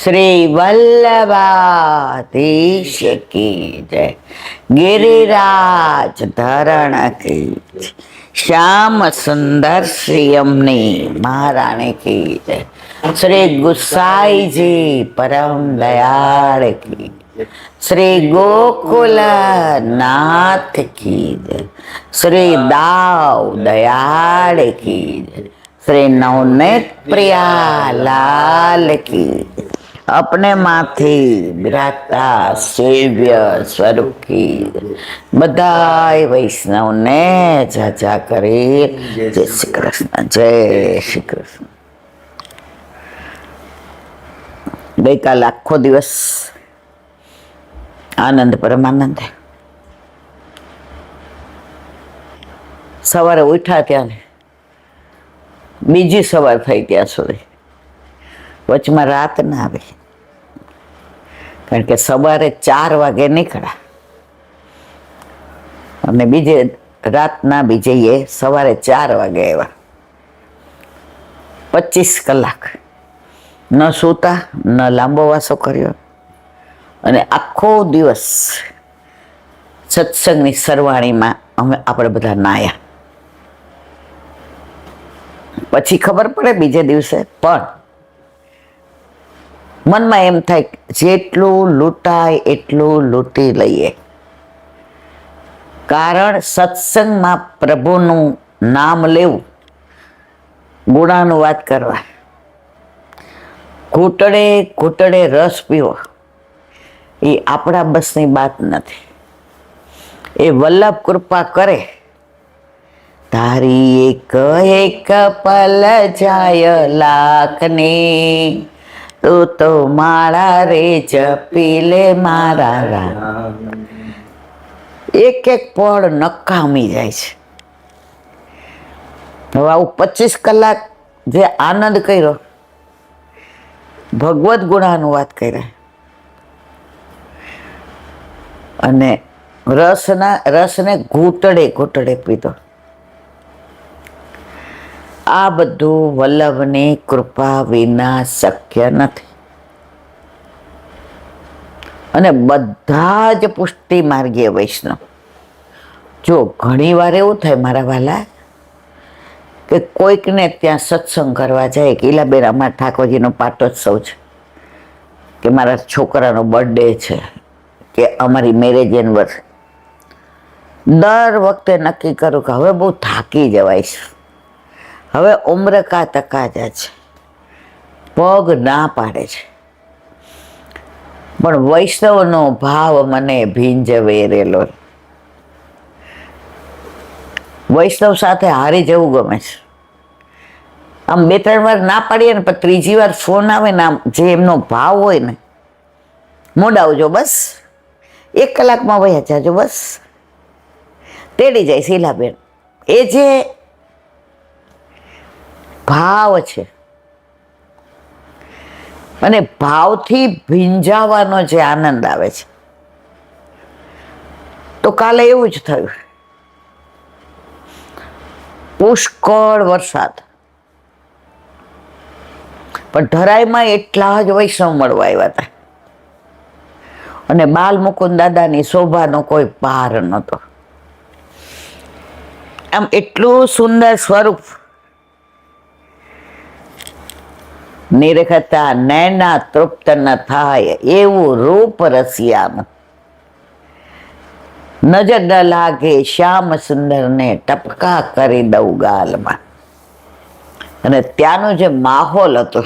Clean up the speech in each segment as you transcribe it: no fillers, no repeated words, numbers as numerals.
શ્રી વલ્લભાધીશ કી જય, ગિરિરાજ ધરણ કી જય, શ્યામ સુંદર શ્રીયમની મહારાણી કી જય, શ્રી ગુસાઈજી પરમ દયાળ કી જય, શ્રી ગોકુલ નાથ કી જય, શ્રી દાવ દયાળ કી જય, શ્રી નવનેત પ્રિયા લાલ કી જય, अपने माथी बिराजता सेव्य स्वरूप की बधाई वैष्णव ने जाजा करे। जय श्री कृष्ण, जय श्री कृष्ण। गई काल आखो दिवस आनंद परमानंद है। सवारे उठा त्या बीजी सवार थई त्या सुधी वचમાં રાત ના આવે, કારણ કે સવારે 4 વાગે નીકળ્યા અને બીજે રાતના બીજે સવારે 4 વાગે આવ્યા। 25 કલાક ન સૂતા ન લાંબો વાસો કર્યો અને આખો દિવસ સત્સંગની સરવાણીમાં આપણે બધા નાયા। પછી ખબર પડે બીજે દિવસે, પણ મનમાં એમ થાય જેટલું લૂંટાય એટલું લૂંટી લઈએ, કારણ સત્સંગમાં પ્રભુનું નામ લેવું, ગુણાનુવાદ કરવા, ઘૂંટડે ઘૂંટડે રસ પીવો એ આપણા બસની વાત નથી। એ વલ્લભ કૃપા કરે, તારી એક એક પલ જાય લાખની, તું તો મારા રે જપી લે મારા રામ। એક એક પળ નકામી જાય છે। હવે આવું 25 કલાક જે આનંદ કર્યો, ભગવદ ગુણાનુવાદ કર્યા અને રસને ઘૂંટડે ઘૂંટડે પીધો। આ બધું વલ્લભની કૃપા વિના શક્ય નથી। અને બધા જ પુષ્ટિ માર્ગીય વૈષ્ણવ, જો ઘણી વાર એવું થાય મારા વાલા કે કોઈકને ત્યાં સત્સંગ કરવા જાય કે ઈલાબેન અમારા ઠાકોરજીનો પાટોત્સવ છે, કે મારા છોકરાનો બર્થડે છે, કે અમારી મેરેજ એનિવર્સરી, દર વખતે નક્કી કરું કે હવે બહુ થાકી જવાય છે, હવે ઉમ્ર કા તકાજા છે, પગ ના પાડે છે, પણ વૈષ્ણવનો ભાવ મને ભીંજવેરેલો। વૈષ્ણવ સાથે હારી જવું ગમે છે। આમ 2-3 વાર ના પાડીએ ને પણ ત્રીજી વાર ફોન આવે ને, આમ જે એમનો ભાવ હોય ને, મોડા આવજો બસ, 1 કલાકમાં વયા જાજો બસ, તેડી જાય શીલાબેન। એ જે ભાવ છે અને ભાવથી ભીંજાવાનો જે આનંદ આવે છે, તો કાલે એવું જ થયું। પુષ્કળ વરસાદ, પણ ધરાઈમાં એટલા જ વૈષ્ણવ મળવા આવ્યા હતા અને બાલ મુકુંદ દાદાની શોભાનો કોઈ પાર નહોતો। આમ એટલું સુંદર સ્વરૂપ, નિરખતા નૈના તૃપ્ત ન થાય એવું રૂપ રસિયાનું, નજર ન લાગે શ્યામ સુંદર ને ટપકા કરી દઉં ગાલમાં। અને ત્યાંનો જે માહોલ હતો,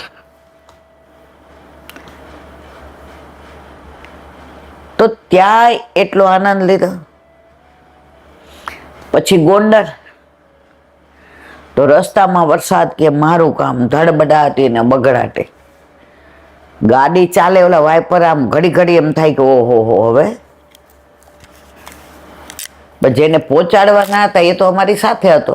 તો ત્યાં એટલો આનંદ લીધો। પછી ગોંડલ, તો રસ્તામાં વરસાદ કે મારું કામ ધડબડાટી ને બગડાટી, ગાડી ચાલે ઓલા વાઇપર આમ ઘડી ઘડી એમ થાય કે ઓહો હો, હવે જેને પહોંચાડવાના હતા એ તો અમારી સાથે હતો,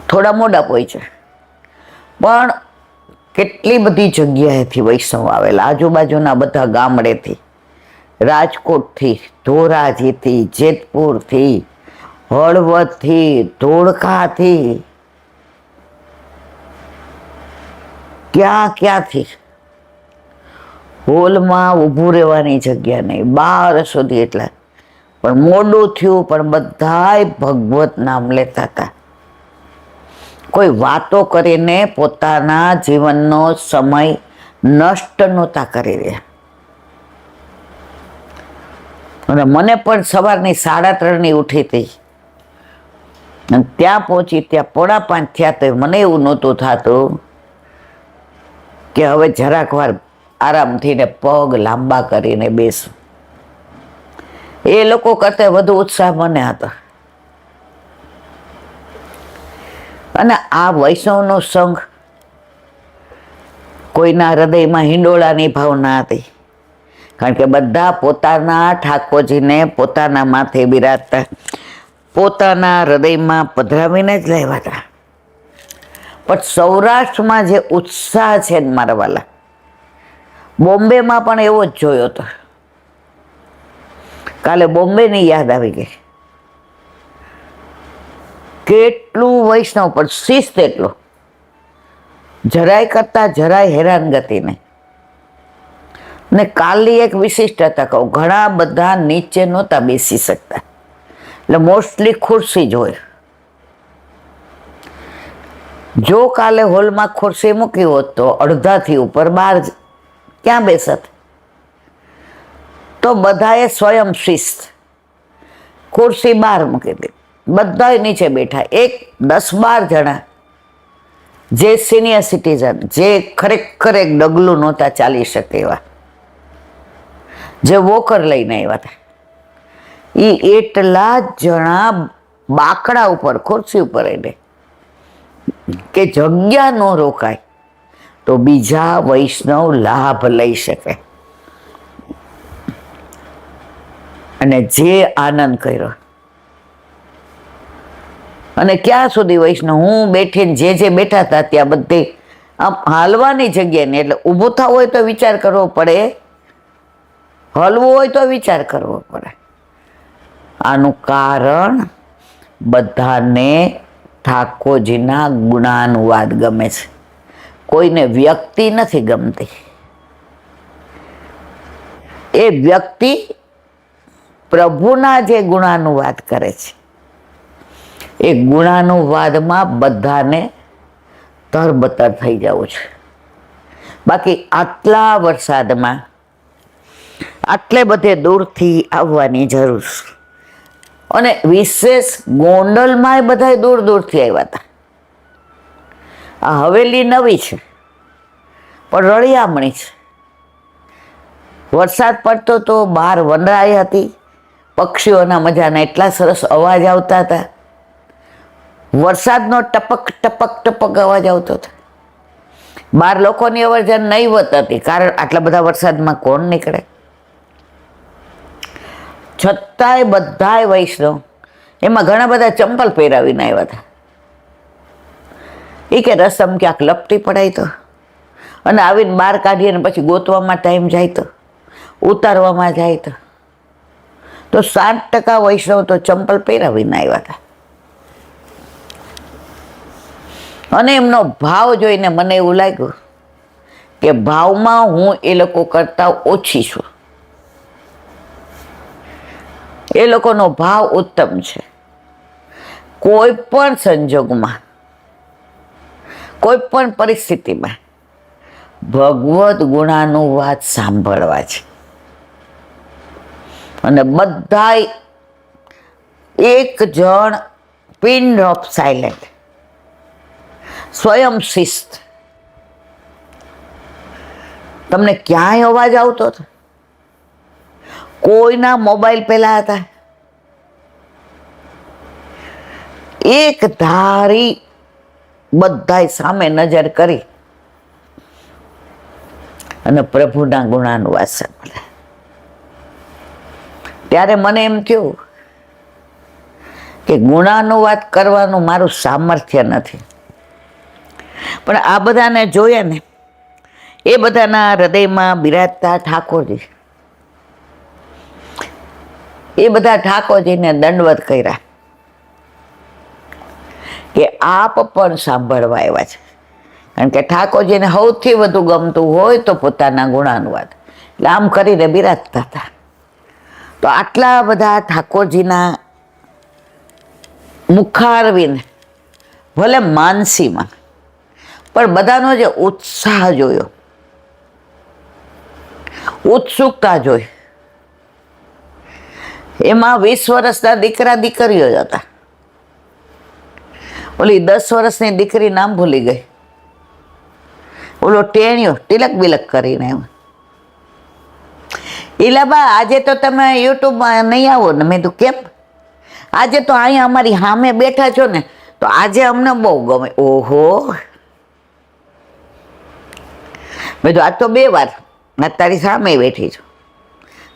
થોડા મોડા પહોંચ્યા, પણ કેટલી બધી જગ્યાએથી વૈષ્ણવ આવેલા, આજુબાજુના બધા ગામડેથી, રાજકોટથી, ધોરાજીથી, જેતપુરથી, હળવદથી, ધોળકાથી, ક્યાંથી હોલમાં ઊભું રહેવાની જગ્યા નહીં, 12 સુધી એટલા. પણ મોડું થયું પણ બધાય ભગવત નામ લેતા હતા. કોઈ વાતો કરીને પોતાના જીવનનો સમય નષ્ટ નહોતા કરી રહ્યા. અને મને પણ સવારની 3:30 ઉઠી હતી અને ત્યાં પહોંચી, ત્યાં 4:45 થયા તો મને એવું નહોતું થતું કે હવે જરાક વાર આરામથી ને પગ લાંબા કરીને બેસું. એ લોકો કરતા વધુ ઉત્સાહ મને હતો. અને આ વૈષ્ણવનો સંઘ, કોઈના હૃદયમાં હિંડોળાની ભાવના હતી, કારણ કે બધા પોતાના ઠાકોરજીને પોતાના માથે બિરાજતા, પોતાના હૃદયમાં પધરાવીને જ લાવ્યા હતા. પણ સૌરાષ્ટ્રમાં જે ઉત્સાહ છે ને મારા વાલા, બોમ્બેમાં પણ એવો જ જોયો હતો. કાલે બોમ્બેની યાદ આવી ગઈ. કેટલું વૈષ્ણવ, પણ શિસ્ત એટલો, જરાય કરતા જરાય હેરાનગતિ નહીં. ને કાલની એક વિશિષ્ટતા કહું, ઘણા બધા નીચે નહોતા બેસી શકતા, એટલે મોસ્ટલી ખુરશી જ હોય. જો કાલે હોલમાં ખુરશી મૂકી હોત તો અડધાથી ઉપર બહાર ક્યાં બેસત? તો બધાએ સ્વયં શિસ્ત ખુરશી બહાર મૂકી દીધી, બધા નીચે બેઠા. 10-12 જણા જે સિનિયર સિટીઝન, જે ખરેખર એક ડગલું નહોતા ચાલી શકે એવા, જે વોકર લઈને આવ્યા હતા, એ એટલા જ જણા બાકડા ઉપર, ખુરશી ઉપર એને કે જગ્યા ન રોકાય તો બીજા વૈષ્ણવ લાભ લઈ શકે. અને જે આનંદ કર્યો. અને ક્યાં સુધી વૈષ્ણવ, હું બેઠીને જે બેઠા હતા ત્યાં બધે આમ હાલવાની જગ્યા નહીં, એટલે ઊભું થવું હોય તો વિચાર કરવો પડે, હલવું હોય તો વિચાર કરવો પડે. આનું કારણ બધાને ઠાકોરજીના ગુણાનુવાદ ગમે છે. કોઈને વ્યક્તિ નથી ગમતી. એ વ્યક્તિ પ્રભુના જે ગુણાનુવાદ કરે છે, એ ગુણાનુવાદમાં બધાને તરબતર થઈ જવું છે. બાકી આટલા વરસાદમાં આટલે બધે દૂરથી આવવાની જરૂર છે. અને વિશેષ ગોંડલમાં એ બધા દૂર દૂરથી આવ્યા હતા. આ હવેલી નવી છે પણ રળિયામણી છે. વરસાદ પડતો તો બહાર વનરાઈ હતી, પક્ષીઓના મજાના એટલા સરસ અવાજ આવતા હતા. વરસાદનો ટપક ટપક ટપક અવાજ આવતો હતો. બહાર લોકોની અવરજન નહીવત હતી, કારણ આટલા બધા વરસાદમાં કોણ નીકળે. છતાંય બધાય વૈષ્ણવ, એમાં ઘણા બધા ચંપલ પહેરાવીને આવ્યા હતા. એ કે રસમ ક્યાંક લપટી પડાય તો, અને આવીને બહાર કાઢીએ ને પછી ગોતવામાં ટાઈમ જાય તો, ઉતારવામાં જાય તો 60% વૈષ્ણવ તો ચંપલ પહેરાવીને આવ્યા હતા. અને એમનો ભાવ જોઈને મને એવું લાગ્યું કે ભાવમાં હું એ લોકો કરતા ઓછી છું. એ લોકોનો ભાવ ઉત્તમ છે. કોઈ પણ સંજોગમાં, કોઈ પણ પરિસ્થિતિમાં ભગવત ગુણાનુવાદ સાંભળવા છે. અને બધાય એક જણ પિન ઓફ સાયલેન્ટ, સ્વયં શિસ્ત. તમને ક્યાંય અવાજ આવતો હતો? કોઈના મોબાઈલ પેલા હતા? એક ધારી બધાય સામે નજર કરી અને પ્રભુના ગુણાનુવાદ સાંભળ્યા. ત્યારે મને એમ થયું કે ગુણાનુવાદ કરવાનું મારું સામર્થ્ય નથી. પણ આ બધાને જોયા ને, એ બધાના હૃદયમાં બિરાજતા ઠાકોરજી, એ બધા ઠાકોરજીને દંડવત કર્યા કે આપ પણ સાંભળવા આવ્યા છે. કારણ કે ઠાકોરજીને સૌથી વધુ ગમતું હોય તો પોતાના ગુણાનુવાદ, એટલે આમ કરીને બિરાજતા હતા. તો આટલા બધા ઠાકોરજીના મુખારવિંદ, ભલે માનસીમાં, પણ બધાનો જે ઉત્સાહ જોયો, ઉત્સુકતા જોઈ, એમાં 20 વર્ષના દીકરા દીકરીઓ જ હતા. ઓલી 10 વર્ષની દીકરી નામ ભૂલી ગઈ, ઓલો ટેણિયો તિલક બિલક કરીને. ઈલાબા આજે તો તમે યુટ્યુબમાં નહીં આવો ને? મેં કીધું કેમ? આજે તો અહીંયા અમારી સામે બેઠા છો ને તો આજે અમને બહુ ગમે. ઓહો, મેં તો આજ તો 2 વાર તારી સામે બેઠી છું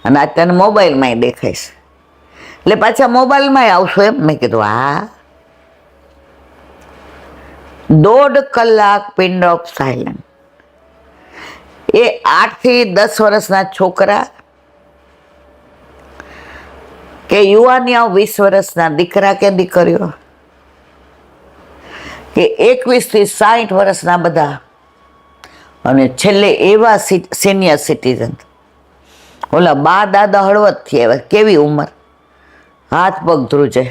અને આજ તને મોબાઈલમાં દેખાઈશ, એટલે પાછા મોબાઈલમાં આવશો એમ? મેં કીધું હા. 1.5 કલાક પિન ઓફ સાયલન્ટ. એ 8 થી 10 વર્ષના છોકરા કે યુવાનીઓ, 20 વર્ષના દીકરા કે દીકરીઓ કે 21 થી 60 વર્ષના બધા, અને છેલ્લે એવા સિનિયર સિટીઝન, ઓલા બા દાદા હળવદથી આવ્યા, કેવી ઉંમર, હાથ પગ ધ્રુજે.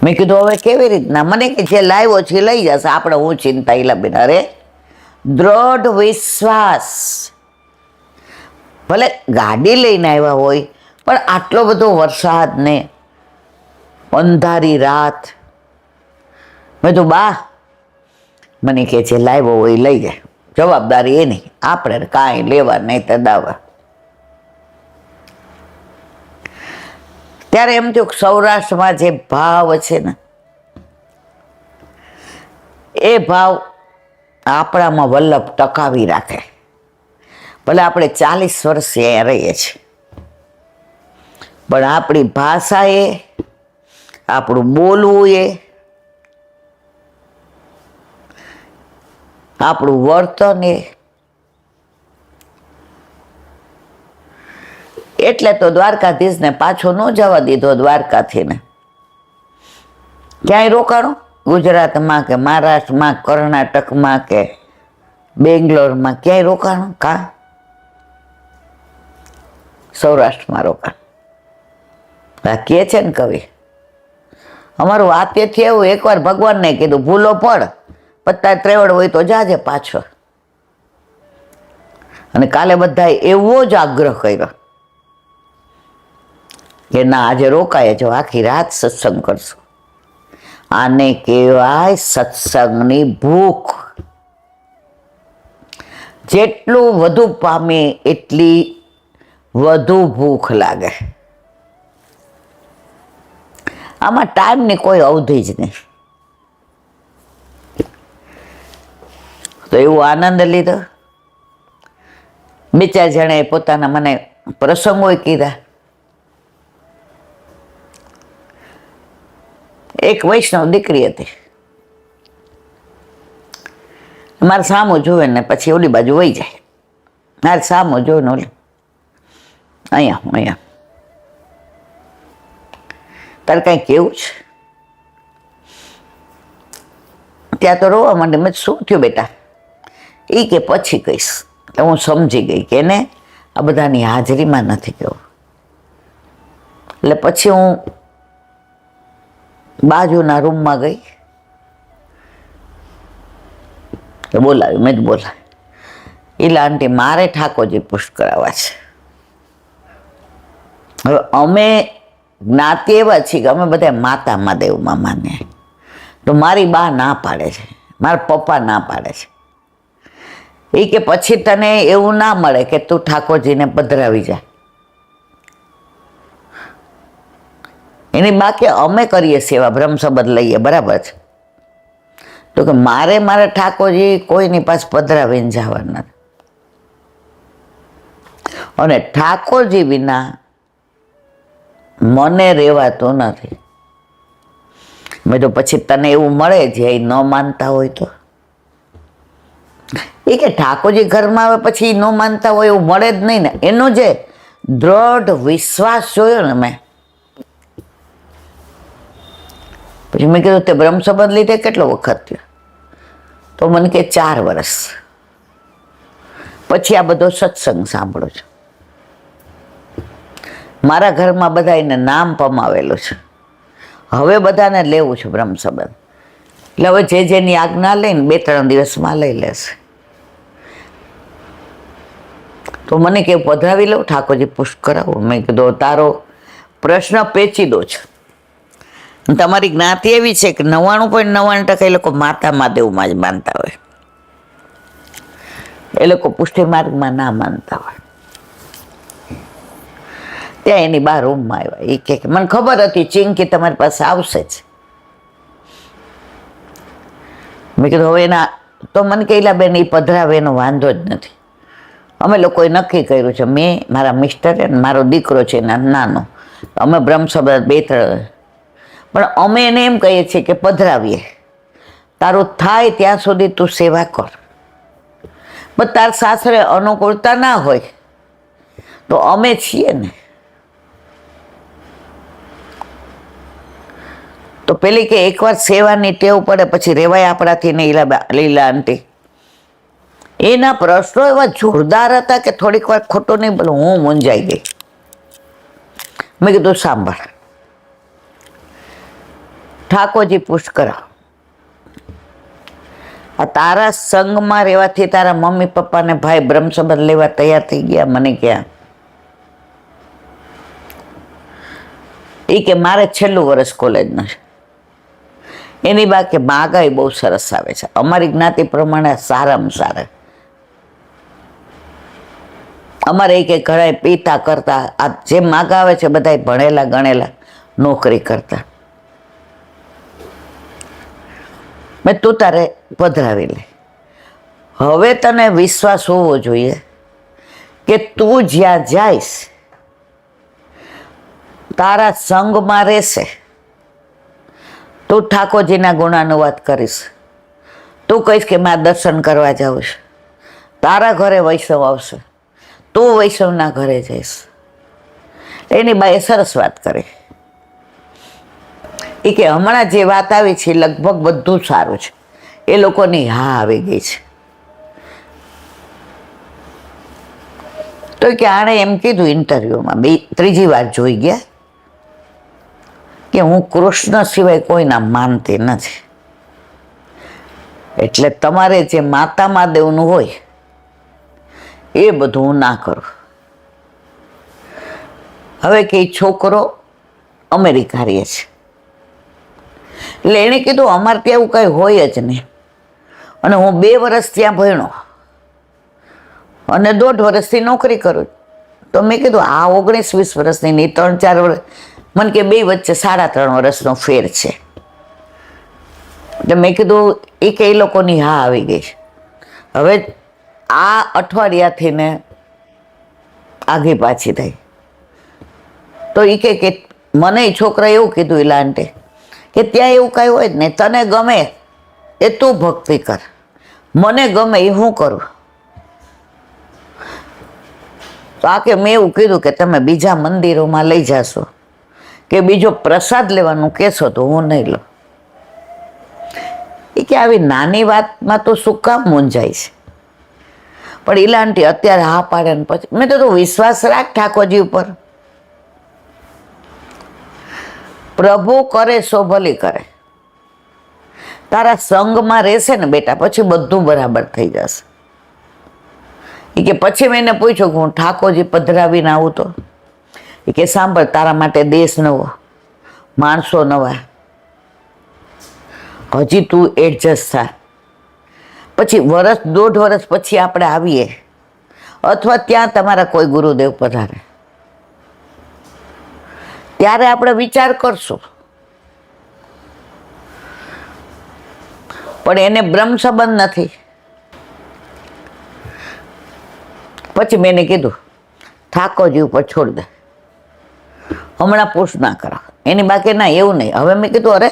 મેં કીધું હવે કેવી રીતના? મને કે જે લાવ્યો છે લઈ જશે, આપણે હું ચિંતા. ઈલાબેન અરે દ્રઢ વિશ્વાસ, ભલે ગાડી લઈને આવ્યા હોય પણ આટલો બધો વરસાદ ને અંધારી રાત. મેં તો બા, મને કે જે લાવ્યો હોય લઈ જાય, જવાબદારી એ નહીં, આપણે કાંઈ લેવા નહીં તો દાવા. ત્યારે એમ થયું સૌરાષ્ટ્રમાં જે ભાવ છે ને એ ભાવ આપણામાં વલ્લભ ટકાવી રાખે. ભલે આપણે 40 વર્ષ અહીંયા રહીએ છીએ, પણ આપણી ભાષા એ, આપણું બોલવું એ, આપણું વર્તન એ, એટલે તો દ્વારકાધીશને પાછો ન જવા દીધો દ્વારકાથી ને. ક્યાંય રોકાણો? ગુજરાતમાં કે મહારાષ્ટ્રમાં, કર્ણાટકમાં કે બેંગ્લોરમાં, ક્યાંય રોકાણો? કા સૌરાષ્ટ્રમાં રોકાણ. કહે છે ને કવિ, અમારું આત્યથી એવું, એકવાર ભગવાનને કીધું ભૂલો પડ, પત્તા ત્રેવડ હોય તો જાજે પાછો. અને કાલે બધાએ એવો જ આગ્રહ કર્યો કે ના, આજે રોકાય જો, આખી રાત સત્સંગ કરશું. આને કહેવાય સત્સંગની ભૂખ. જેટલું વધુ પામે એટલી વધુ ભૂખ લાગે. આમાં ટાઈમની કોઈ અવધિ જ નહીં. તો એવો આનંદ લીધો. 2-4 જણાએ પોતાના મને પ્રસંગો કીધા. એક વૈષ્ણવ દીકરી હતી, મારે સામું જોવે ને પછી ઓલી બાજુ વહી જાય, મારે સામું જોવે ને ઓલી અહીંયા તારે કઈ કેવું છે? ત્યાં તો રોવા માંડે. મેં શું થયું બેટા? એ કે પછી કહીશ. હું સમજી ગઈ કે એને આ બધાની હાજરીમાં નથી કહેવું. એટલે પછી હું બાજુના રૂમમાં ગઈ, બોલાવી. મેં જ બોલાવી, ઈલા આંટી મારે ઠાકોરજી પુષ્ટ કરાવવા છે. હવે અમે જ્ઞાતિ એવા છીએ કે અમે બધા માતા મહાદેવમાં માને. તો મારી બા ના પાડે છે, મારા પપ્પા ના પાડે છે. એ કે પછી તને એવું ના મળે કે તું ઠાકોરજીને પધરાવી જાય. એની બાકી અમે કરીએ સેવા, બ્રહ્મ સંબંધ લઈએ, બરાબર છે. તો કે મારે ઠાકોરજી કોઈની પાસે પધરાવીને જવાના. અને ઠાકોરજી વિના મને રહેવાતું નથી. મેં તો પછી તને એવું મળે જે ન માનતા હોય તો? એ કે ઠાકોરજી ઘરમાં આવે પછી ન માનતા હોય એવું મળે જ નહીં ને. એનો જે દ્રઢ વિશ્વાસ જોયો ને મેં, પછી મેં કીધું તે બ્રહ્મ સંબંધ લીધે કેટલો વખત થયો? તો મને કે 4 વર્ષ. પછી આ બધો સત્સંગ સાંભળો છો. મારા ઘરમાં બધા એને નામ પમાવેલું છે. હવે બધાને લેવું છે બ્રહ્મ સંબંધ. એટલે હવે જે જેની આજ્ઞા લઈને 2-3 દિવસમાં લઈ લેશે. તો મને કે પધરાવી લઉં ઠાકોરજી પુષ્ટ કરાવું? મેં કીધું તારો પ્રશ્ન પેચીદો છે. તમારી જ્ઞાતિ એવી છે કે 99.99% એ લોકો માતા મહાદેવમાં જ માનતા હોય. એ લોકો પુષ્ટિ માર્ગમાં ના માનતા હોય. ત્યાં એની બહાર રૂમમાં આવ્યા. એ કે મને ખબર હતી ચિંકી તમારી પાસે આવશે જ. મેં કીધું હવે એના તો મને કહેલા બેન એ પધરાવે એનો વાંધો જ નથી. અમે લોકોએ નક્કી કર્યું છે, મેં, મારા મિસ્ટર અને મારો દીકરો છે નાનો, અમે બ્રહ્મ સંબંધ 2-3, પણ અમે એને એમ કહીએ છીએ કે પધરાવીએ, તારું થાય ત્યાં સુધી તું સેવા કર. પણ તાર સાસરે અનુકૂળતા ના હોય તો અમે છીએ ને. તો પેલી કે એકવાર સેવાની ટેવ પડે પછી રેવાય આપણાથી ને. લીલા આંટી એના પ્રશ્નો એવા જોરદાર હતા કે થોડીક વાર ખોટું નહીં બોલું, હું મૂંઝાઈ ગઈ. મેં કીધું સાંભળ, ઠાકોરજી પુષ્ટ કરાવ. આ તારા સંગમાં રહેવાથી તારા મમ્મી પપ્પા ને ભાઈ બ્રહ્મ સંબંધ લેવા તૈયાર થઈ ગયા. મને ક્યાં એ કે મારે છેલ્લું વર્ષ કોલેજનું છે. એની બા કે માગાઈ બહુ સરસ આવે છે, અમારી જ્ઞાતિ પ્રમાણે સારામાં સારા. અમારે કે ઘણા પિતા કરતા આ જે માગા આવે છે બધા ભણેલા ગણેલા નોકરી કરતા. મેં તું તારે પધરાવી લે. હવે તને વિશ્વાસ હોવો જોઈએ કે તું જ્યાં જઈશ તારા સંગમાં રહેશે, તું ઠાકોરજીના ગુણાનુવાદ કરીશ, તું કહીશ કે મારે દર્શન કરવા જાઉં છું, તારા ઘરે વૈષ્ણવ આવશે, તું વૈષ્ણવના ઘરે જઈશ. એની બાએ સરસ વાત કરી. એ કે હમણાં જે વાત આવી છે લગભગ બધું સારું છે. એ લોકોની હા આવી ગઈ છે. તો કે આણે એમ કીધું ઇન્ટરવ્યુમાં, 3જી વાર જોઈ ગયા કે હું કૃષ્ણ સિવાય કોઈના માનતી નથી. એટલે તમારે જે માતા મહાદેવનું હોય એ બધું હું ના કરું. હવે કે છોકરો અમેરિકા રહે છે. એટલે એણે કીધું અમારે ત્યાં એવું કઈ હોય જ નહીં. અને હું 2 વર્ષ ત્યાં ભણ્યો અને 1.5 વર્ષથી નોકરી કરું. તો મેં કીધું આ 19-20 વર્ષની નહીં, 3-4 વર્ષ, મને કે 2 વચ્ચે 3.5 વર્ષનો ફેર છે. એટલે મેં કીધું એ કે એ લોકોની હા આવી ગઈ. હવે આ અઠવાડિયાથી ને આઘી પાછી થઈ. તો એ કે મને છોકરા એવું કીધું ઇલાંટે કે ત્યાં એવું કાંઈ હોય જ નહીં, તને ગમે એ તું ભક્તિ કર, મને ગમે એ હું કરું. તો આ કે મેં એવું કીધું કે તમે બીજા મંદિરોમાં લઈ જાશો કે બીજો પ્રસાદ લેવાનું કહેશો તો હું નહીં લઉં. એ કે આવી નાની વાતમાં તો શું કામ મૂંઝાય છે? પણ ઇલાંટી અત્યારે હા પાડે ને પછી મેં તો તું વિશ્વાસ રાખ ઠાકોરજી ઉપર. પ્રભુ કરે સો ભલી કરે. તારા સંગમાં રહેશે ને બેટા પછી બધું બરાબર થઈ જશે. એ કે પછી મેં એને પૂછ્યું કે હું ઠાકોરજી પધરાવીને આવું તો? એ કે સાંભળ, તારા માટે દેશ નવો, માણસો નવા, હજી તું એડજસ્ટ થા. પછી 1.5 વર્ષ પછી આપણે આવીએ, અથવા ત્યાં તમારા કોઈ ગુરુદેવ પધારે, ત્યારે આપણે વિચાર કરશું. પણ એને બ્રહ્મ સંબંધ નથી. પછી મેં એને કીધું ઠાકોરજી ઉપર છોડ દે, હમણાં પુશ ના કરો. એની બાકી ના એવું નહીં. હવે મેં કીધું અરે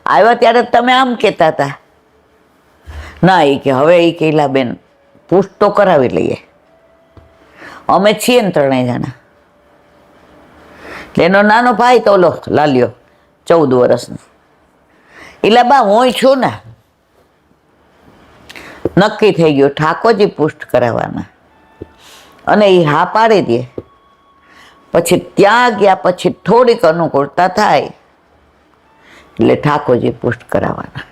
આવ્યા ત્યારે તમે આમ કહેતા હતા. ના એ કે હવે એ કહેલા બેન પુશ તો કરાવી લઈએ, અમે છીએ ને 3 જણા. એટલે એનો નાનો ભાઈ તો ઓલો લાલ્યો 14 વર્ષનો, ઈલાબા હું છું ને. નક્કી થઈ ગયું ઠાકોરજી પુષ્ટ કરાવવાના, અને એ હા પાડી દે. પછી ત્યાં ગયા પછી થોડીક અનુકૂળતા થાય એટલે ઠાકોરજી પુષ્ટ કરાવવાના.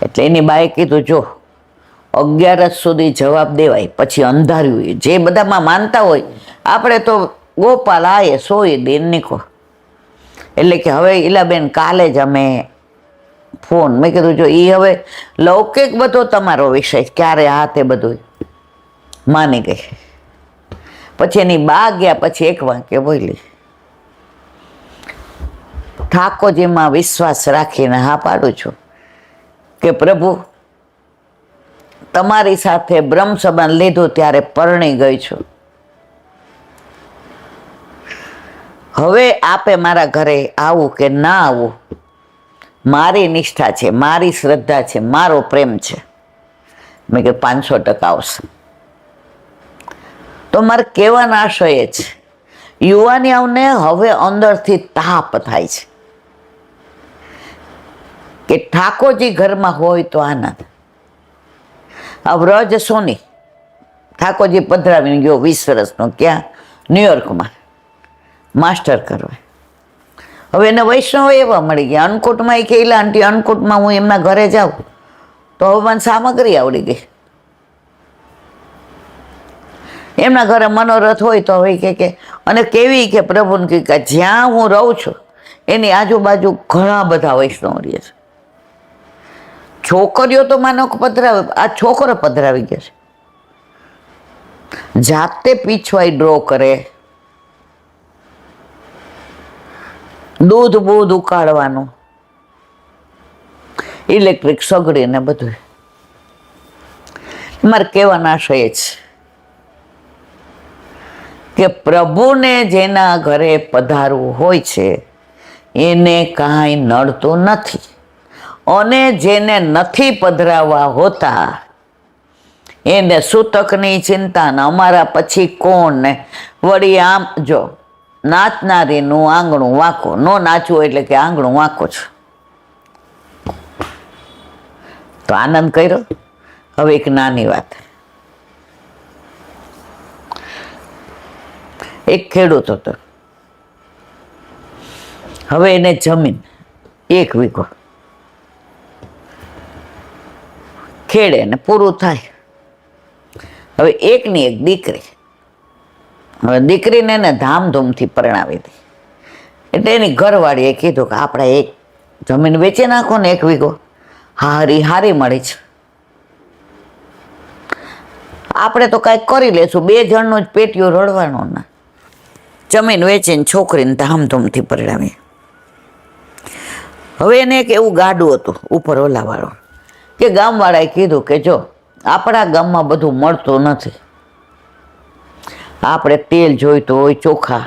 એટલે એની બાએ કીધું જો 11 સુધી જવાબ દેવાય, પછી અંધાર્યું. જે બધામાં માનતા હોય આપણે તો ગોપાલ આયે સોય દે નીકો. એટલે કે હવે ઈલાબેન કાલે જ અમે ફોન, મેં કીધું જો એ હવે લૌકિક બધો તમારો વિષય, ક્યારે આ તે બધું માની ગઈ. પછી એની બા ગયા પછી એક વાક્ય બોલી, ઠાકોરજીમાં વિશ્વાસ રાખીને હા પાડું છું કે પ્રભુ તમારી સાથે બ્રહ્મ સંબંધ લીધું ત્યારે પરણી ગઈ છું. હવે આપે મારા ઘરે આવું કે ના આવું, મારી નિષ્ઠા છે, મારી શ્રદ્ધા છે, મારો પ્રેમ છે. મેં કે 500% આવશે. તો મારે કહેવાનો આશય એ છે, યુવાનીઓને હવે અંદરથી તાપ થાય છે કે ઠાકોરજી ઘરમાં હોય તો આનંદ. આ વ્રજ સોની ઠાકોરજી પધરાવીને ગયો 20 વર્ષનો, ક્યાં? ન્યુયોર્કમાં માસ્ટર કરવા. હવે એને વૈષ્ણવ એવા મળી ગયા. અન્નકૂટમાં એ કહેલા આંટી અન્નકૂટમાં હું એમના ઘરે જાઉં તો હવે મને સામગ્રી આવડી ગઈ. એમના ઘરે મનોરથ હોય તો હવે કે અને કેવી કે પ્રભુને કે જ્યાં હું રહું છું એની આજુબાજુ ઘણા બધા વૈષ્ણવ રહે છે. છોકરીઓ તો માનો પધરાવે, આ છોકરો પધરાવી ગયા છે. જાતે પીછવાઈ ડ્રો કરે, દૂધ બૂધ ઉકાળવાનું, ઇલેક્ટ્રિક સગડી ને બધું. મારે કહેવાના આશય છે કે પ્રભુને જેના ઘરે પધારવું હોય છે એને કાંઈ નડતું નથી, અને જેને નથી પધરાવવા હોતા એને સૂતકની ચિંતા ને અમારા પછી કોણ ને વળી આમ. જો નાચનારીનું આંગણું વાંકો, નો નાચવું એટલે કે આંગણું વાંકો છે. તો આનંદ કર્યો. હવે એક નાની વાત, એક ખેડૂત હતો. હવે એને જમીન 1 વીઘો ખેડે ને પૂરું થાય. હવે એકની એક દીકરી, હવે દીકરીને એને ધામધૂમથી પરણાવી હતી. એટલે એની ઘરવાળીએ કીધું કે આપણે એક જમીન વેચી નાખો ને 1 વીઘો, હારી મળી છે, આપણે તો કાંઈક કરી લેશું, 2 જણનું જ પેટીયું રડવાનું ના. જમીન વેચીને છોકરીને ધામધૂમથી પરણાવી. હવે એને એક એવું ગાડું હતું ઉપર ઓલાવાળું, કે ગામવાળાએ કીધું કે જો આપણા ગામમાં બધું મળતું નથી, આપણે તેલ જોઈતું હોય, ચોખા,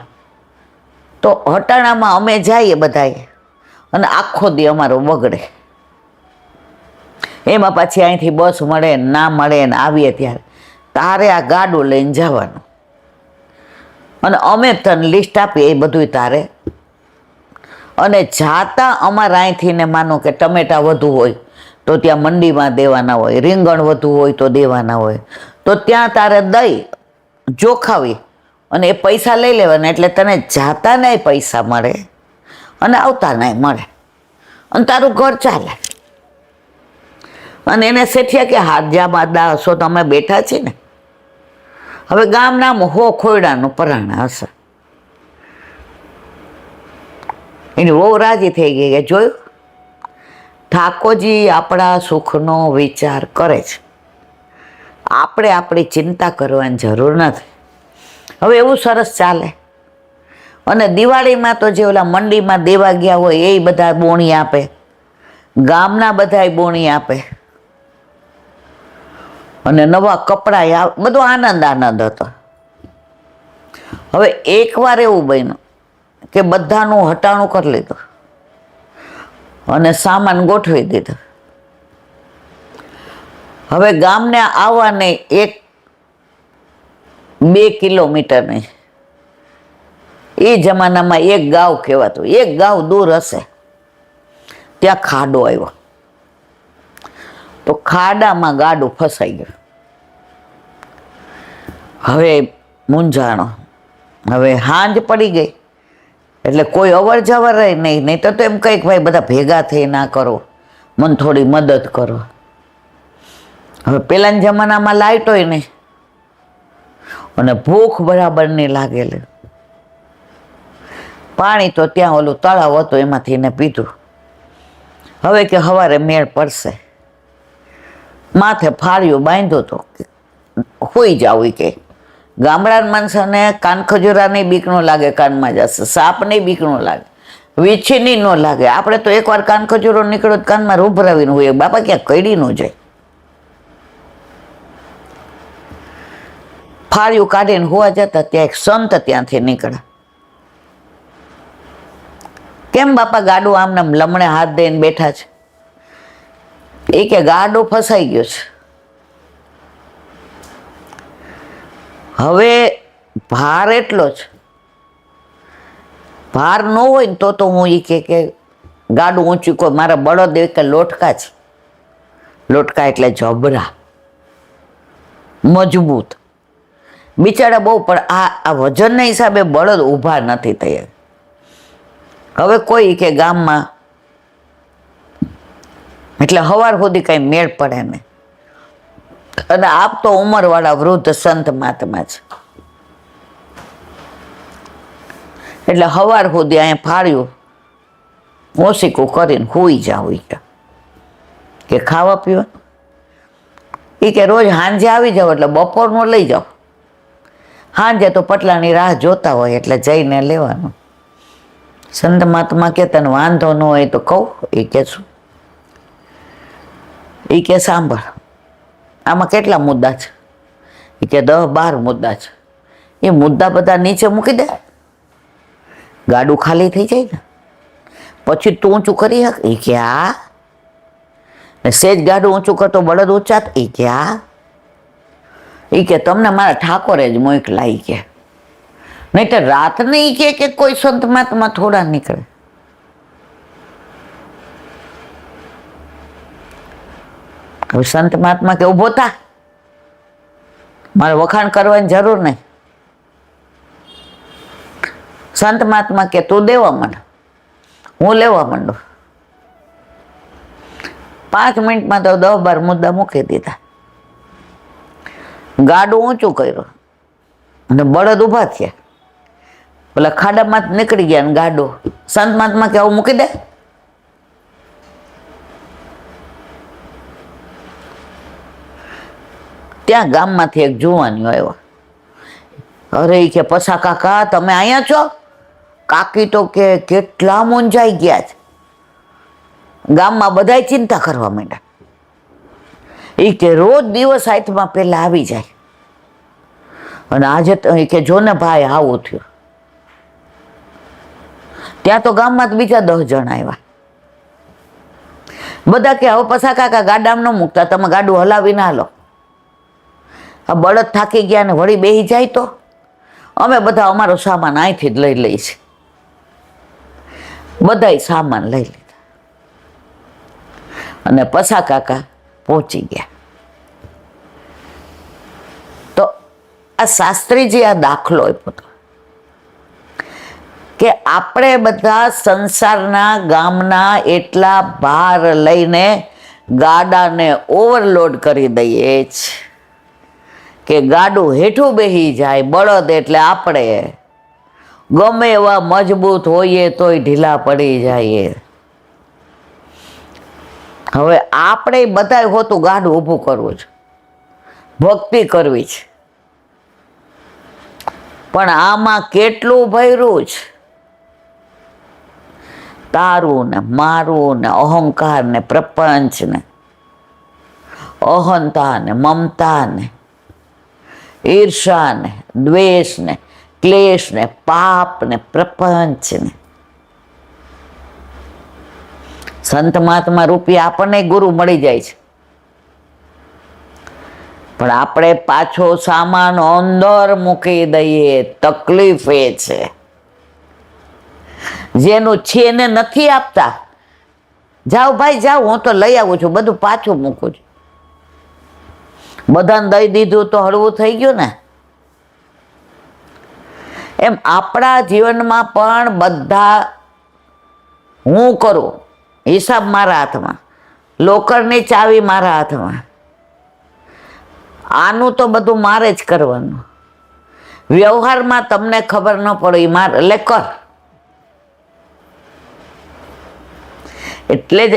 તો હટાણામાં અમે જઈએ બધાએ અને આખો દી અમારો બગડે. એમાં પાછી અહીંથી બસ મળે ના મળે ને આવીએ ત્યારે તારે આ ગાડું લઈને જવાનું, અને અમે તને લિસ્ટ આપીએ એ બધું તારે. અને જાતા અમારા અહીંથી ને માનો કે ટમેટા વધુ હોય તો ત્યાં મંડીમાં દેવાના હોય, રીંગણ વધુ હોય તો દેવાના હોય, તો ત્યાં તારે દઈ જોખાવી અને એ પૈસા લઈ લેવાના. એટલે તને જાતા નહીં પૈસા મળે અને આવતા નહીં મળે, અને તારું ઘર ચાલે. અને એને શેઠિયા કે હાજામાં દાસો તમે બેઠા છે ને. હવે ગામ નામ હો ખોયડાનું પરાણા હશે. એની બહુ રાજી થઈ ગઈ કે જોયું ઠાકોરજી આપણા સુખનો વિચાર કરે છે, આપણે આપણી ચિંતા કરવાની જરૂર નથી. હવે એવું સરસ ચાલે. અને દિવાળીમાં તો જે ઓલા મંડીમાં દેવા ગયા હોય એ બધા બોણી આપે, ગામના બધા બોણી આપે, અને નવા કપડાં, બધો આનંદ હતો. હવે એકવાર એવું બન્યું કે બધાનું હટાણું કરી લીધું અને સામાન ગોઠવી દીધો. હવે ગામને આવવાને 1-2 કિલોમીટરની, એ જમાનામાં એક ગાવ કહેવાતું, એક ગાવ દૂર હશે. ત્યાં ખાડો આવ્યો. તો ખાડામાં ગાડું ફસાઈ ગયું. હવે મૂંઝાણો. હવે હાંજ પડી ગઈ એટલે કોઈ અવર જવર નહીં તો એમ કંઈક ભાઈ બધા ભેગા થઈ ના કરો, મને થોડી મદદ કરો. હવે પેલાના જમાનામાં લાઇટ હોય નહીં અને ભૂખ બરાબર નહીં લાગેલી. પાણી તો ત્યાં ઓલું તળાવ હતું એમાંથી એને પીધું. હવે કે સવારે મેળ પડશે. માથે ફાળિયું બાંધ્યું તો હોઈ જાવ. કે ગામડાના માણસોને કાન ખજૂરાની બીક ન લાગે, કાનમાં જશે. સાપની બીક ન લાગે, વીછીની ન લાગે. આપણે તો એકવાર કાન ખજૂરો નીકળ્યો કાનમાં રૂભરાવીને હોય, બાપા ક્યાં કઈડી ન જાય. ફાળિયું કાઢીને હોવા જતા ત્યાં એક સંત ત્યાંથી નીકળ્યા. કેમ બાપા ગાડું આમ નામ લમણે હાથ દઈને બેઠા છે? એ કે ગાડું ફસાઈ ગયું છે. હવે ભાર એટલો જ, ભાર ન હોય ને તો હું એ કે ગાડું ઊંચું કોઈ મારા બળદ કે લોટકા છે. લોટકા એટલે જબરા, મજબૂત બિચારા બહુ. પણ આ વજનના હિસાબે બળદ ઊભા નથી થયા. હવે કોઈ કે ગામમાં એટલે સવાર સુધી કઈ મેળ પડે ને. અને આપ તો ઉંમરવાળા વૃદ્ધ સંત મહાત્મા છે એટલે સવાર સુધી અહીંયા ફાળ્યું ઓસીકું કરીને હોઈ જાવ. કે ખાવા પીવા એ કે રોજ સાંજે આવી જાવ એટલે બપોરનું લઈ જાઓ. સાંજે તો પટલાની રાહ જોતા હોય એટલે જઈને લેવાનું. સંત મહાત્મા કે તને વાંધો ન હોય તો કહું. એ કે શું? એ કે સાંભળ, આમાં કેટલા મુદ્દા છે? એ કે 10-12 મુદ્દા છે. એ મુદ્દા બધા નીચે મૂકી દે, ગાડું ખાલી થઈ જાય ને પછી તું ઊંચું કરી શક. એ કે હા. સેજ ગાડું ઊંચું કરતો બળદ ઊંચા. એ કે હા. એ કે તમને મારા ઠાકોરે જ મોકલા. એ કે નહીં તો રાત નહીં કે કોઈ સંત મહાત્મા થોડા નીકળે. હવે સંત મહાત્મા કે ઉભો થા, મારે વખાણ કરવાની જરૂર નહીં. સંત મહાત્મા કે તું દેવા માંડ, હું લેવા માંડું. 5 મિનિટમાં તો 10-12 મુદ્દા મૂકી દીધા. ગાડું ઊંચું કર્યું અને બળદ ઊભા થયા. પેલા ખાડામાં નીકળી ગયા ને ગાડું. સંત મહાત્મા કે આવું મૂકી દે. ત્યાં ગામમાંથી એક જુવાનીઓ આવ્યો. અરે કે પછા કાકા તમે અહીંયા છો? કાકી તો કે કેટલા મૂંઝાઈ ગયા છે. ગામમાં બધાય ચિંતા કરવા માંડ્યા. એ કે રોજ દિવસ હાથમાં પેલા આવી જાય અને આજે કે જો ને ભાઈ આવું થયું. ત્યાં તો ગામમાં તો બીજા 10 જણા આવ્યા. બધા કે હવે પછા કાકા ગાડામાં ન મૂકતા, તમે ગાડું હલાવીને હાલો. આ બળદ થાકી ગયા ને વળી બેસી જાય તો અમે બધા અમારો સામાન અહીંથી જ લઈ લઈએ છીએ. બધાય સામાન લઈ લીધા અને પછા કાકા પહોંચી ગયા. તો આ શાસ્ત્રીજી આ દાખલો આપ્યો હતો કે આપણે બધા સંસારના ગામના એટલા ભાર લઈને ગાડાને ઓવરલોડ કરી દઈએ છીએ કે ગાડું હેઠું બેસી જાય. બળદ એટલે આપણે ગમે એવા મજબૂત હોઈએ તોય ઢીલા પડી જાય. હવે આપણે બધાય હોતું ગાડું ઊભું કરવું છે, ભક્તિ કરવી છે, પણ આમાં કેટલું ભર્યું છે. તારું ને મારું ને અહંકાર ને પ્રપંચ ને અહંતા ને મમતા ને ઈર્ષા ને દ્વેષ ને ક્લેશ ને પાપ ને પ્રપંચ ને. સંત મહાત્મા રૂપી આપણને ગુરુ મળી જાય છે, પણ આપણે પાછો સામાન અંદર મૂકી દઈએ. તકલીફ એ છે જેનું છે ને નથી આપતા જાઓ ભાઈ જાઓ, હું તો લઈ આવું છું, બધું પાછું મૂકું છું. બધાને દઈ દીધું તો હળવું થઈ ગયું ને. એમ આપણા જીવનમાં પણ બધા હું કરું, હિસાબ મારા હાથમાં, લોકરની ચાવી મારા હાથમાં. આનું તો બધું મારે જ કરવાનું. વ્યવહારમાં તમને ખબર ન પડે મારે એટલે કર. એટલે જ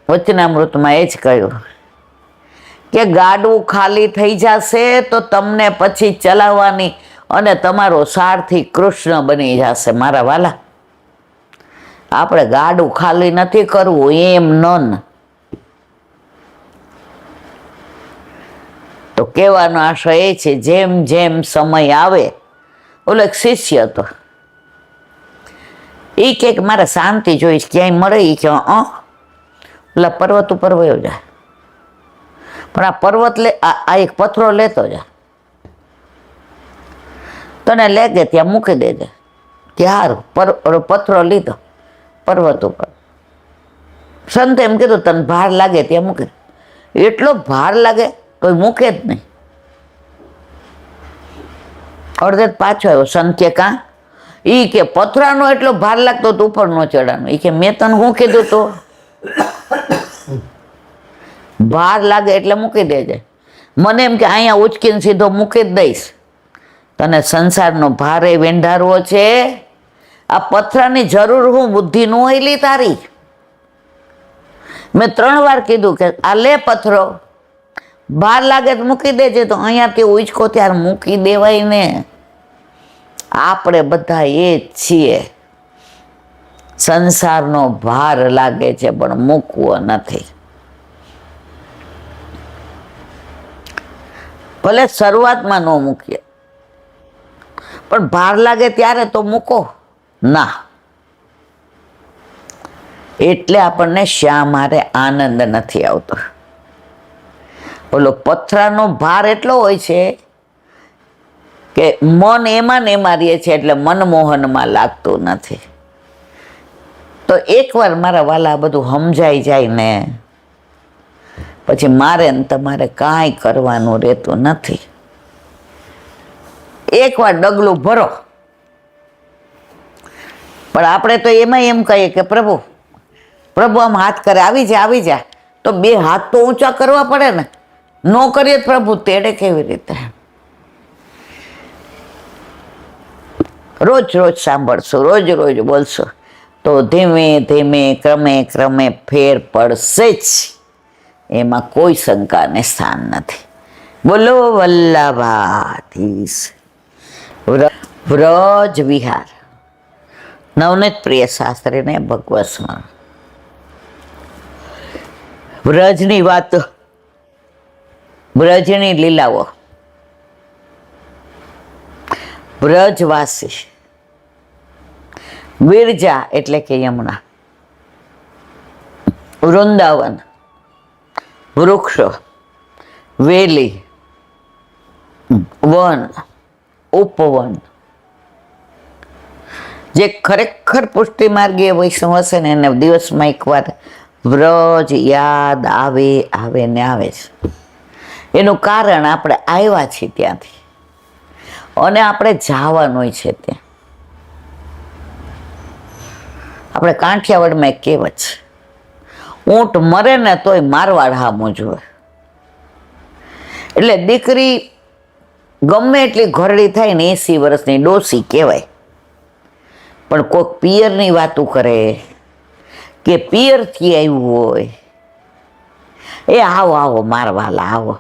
વચનામૃતમાં એ જ કહ્યું કે ગાડું ખાલી થઈ જશે તો તમને પછી ચલાવવાની અને તમારો સારથી કૃષ્ણ બની જશે. મારા વાલા, આપણે ગાડું ખાલી નથી કરવું એમ નન. તો કહેવાનો આશય એ છે, જેમ જેમ સમય આવે. ઓલો એક શિષ્ય હતો, એ કે મારે શાંતિ જોઈશ, ક્યાંય મળે. એ કે ઓલા પર્વત ઉપર વયો જાય, પણ આ પર્વત આ એક પથરો લેતો જાય, તને લેગે ત્યાં મૂકી દેજે. કે હારું. પથરો લીધો પર્વત ઉપર. સંતે એમ કીધું તને ભાર લાગે ત્યાં મૂકી. એટલો ભાર લાગે તો મૂકે જ નહીં. અડધે પાછો આવ્યો. સંત કે કાં? ઈ કે પથરાનો એટલો ભાર લાગતો તો ઉપર ન ચડાનો. ઈ કે મેં તને શું કીધું? તો ભાર લાગે એટલે મૂકી દેજે. મને એમ કે અહીંયા ઉચકીને સીધો મૂકી જ દઈશ. તને સંસારનો ભારે વેંઢારવો છે. આ પથરાની જરૂર હું બુદ્ધિ નો હેલી તારી. મેં 3 વાર કીધું કે આ લે પથરો, ભાર લાગે તો મૂકી દેજે. તો અહીંયાથી ઉચકો ત્યારે મૂકી દેવાય ને. આપણે બધા એ જ છીએ. સંસારનો ભાર લાગે છે પણ મૂકવો નથી. ભલે શરૂઆતમાં ન મૂકીએ, પણ ભાર લાગે ત્યારે તો મૂકો ના. એટલે આપણને શા મારે આનંદ નથી આવતો. ઓલો પથરાનો ભાર એટલો હોય છે કે મન એમાં ને એમાં રહે છે, એટલે મનમોહનમાં લાગતું નથી. તો એકવાર મારા વાલા બધું સમજાઈ જાય ને પછી મારે ને તમારે કાંઈ કરવાનું રહેતું નથી. એકવાર ડગલું ભરો. પણ આપણે તો એમાં એમ કહીએ કે પ્રભુ પ્રભુ આમ હાથ કરે, આવી જા આવી જા. તો 2 હાથ તો ઊંચા કરવા પડે ને. ન કરીએ પ્રભુ તેડે કેવી રીતે? રોજ રોજ સાંભળશું, રોજ રોજ બોલશું તો ધીમે ધીમે ક્રમે ક્રમે ફેર પડશે જ. એમાં કોઈ શંકાને સ્થાન નથી. બોલો વલ્લભાધીશ. વ્રજ વિહાર. નવનીત પ્રિય શાસ્ત્રીને ભગવત સ્મરણ. વ્રજની વાતો, વ્રજની લીલાઓ, વ્રજવાસી, વિરજા એટલે કે યમુના, વૃંદાવન, વૃક્ષો, વેલી, વન, ઉપવન. જે ખરેખર પુષ્ટિ માર્ગીય વૈષ્ણવ હશે ને એને દિવસમાં એકવાર વ્રજ યાદ આવે આવે ને આવે છે. એનું કારણ આપણે આવ્યા છીએ ત્યાંથી અને આપણે જવાનું છે ત્યાં. આપણે કાંઠિયાવાડમાં એક કહેવત છે, ઊંટ મરે ને તોય મારવાડ હામું જોવે. એટલે દીકરી ગમે એટલી ઘરડી થાય ને 80 વર્ષની ડોસી કહેવાય, પણ કોઈક પિયરની વાતું કરે કે પિયરથી આવ્યું હોય, એ આવો આવો મારવાલા આવો.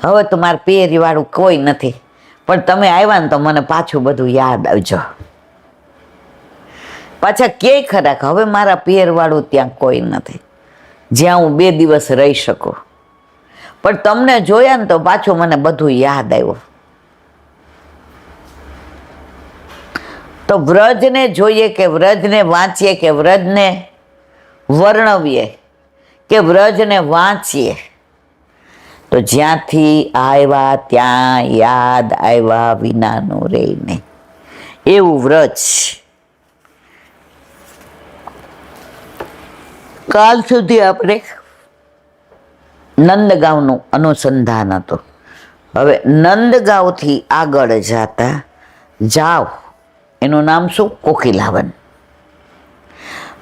હવે તો મારે પિયરી વાળું કોઈ નથી, પણ તમે આવ્યા ને તો મને પાછું બધું યાદ આવજો. પાછા ક્યાંય ખરા કે હવે મારા પિયર વાળું ત્યાં કોઈ નથી જ્યાં હું 2 દિવસ રહી શકું, પણ તમને જોયા ને તો પાછું મને બધું યાદ આવ્યું. તો વ્રજને જોઈએ કે વ્રજને વાંચીએ કે વ્રજને વર્ણવીએ કે વ્રજને વાંચીએ, તો જ્યાંથી આવ્યા ત્યાં યાદ આવ્યા વિનાનું રહે નહીં એવું વ્રજ. કાલ સુધી આપણે નંદગાંવનું અનુસંધાન હતું. હવે નંદગાંવથી આગળ જતા જાવ એનું નામ શું? કોકિલાવન.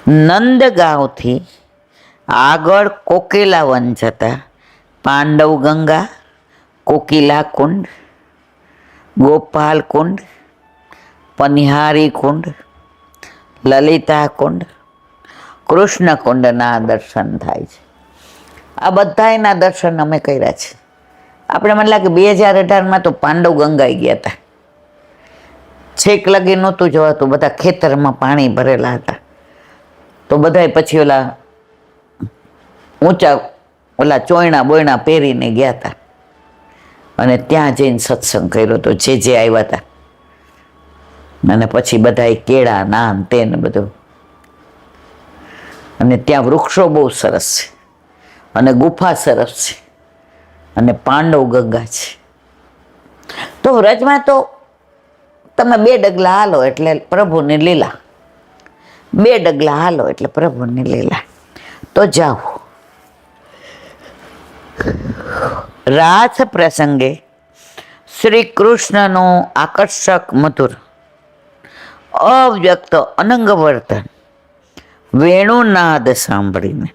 નંદગાંવથી આગળ કોકિલાવન જતા પાંડવ ગંગા, કોકિલા કુંડ, ગોપાલ કુંડ, પનિહારી કુંડ, લલિતા કુંડ, કૃષ્ણ કુંડના દર્શન થાય છે. આ બધાના દર્શન અમે કર્યા છે. આપણે મને લાગે 2018માં તો પાંડવ ગંગાઈ ગયા હતા. છેક લગી નહોતું જવાતું, બધા ખેતરમાં પાણી ભરેલા હતા. તો બધાય પછી ઓલા ઊંચા ઓલા ચોયણા બોયણા પહેરીને ગયા હતા અને ત્યાં જઈને સત્સંગ કર્યો હતો જે આવ્યા હતા. અને પછી બધાય કેળા નાન તેને બધું. અને ત્યાં વૃક્ષો બહુ સરસ છે અને ગુફા સરસ છે અને પાંડવ ગંગા છે. તો વ્રજમાં તો તમે 2 ડગલા હાલો એટલે પ્રભુની લીલા, 2 ડગલા હાલો એટલે પ્રભુની લીલા. તો જાઓ. રાસ પ્રસંગે શ્રી કૃષ્ણનું આકર્ષક મધુર અવ્યક્ત અનંગ વર્તન વેણુનાદ સાંભળીને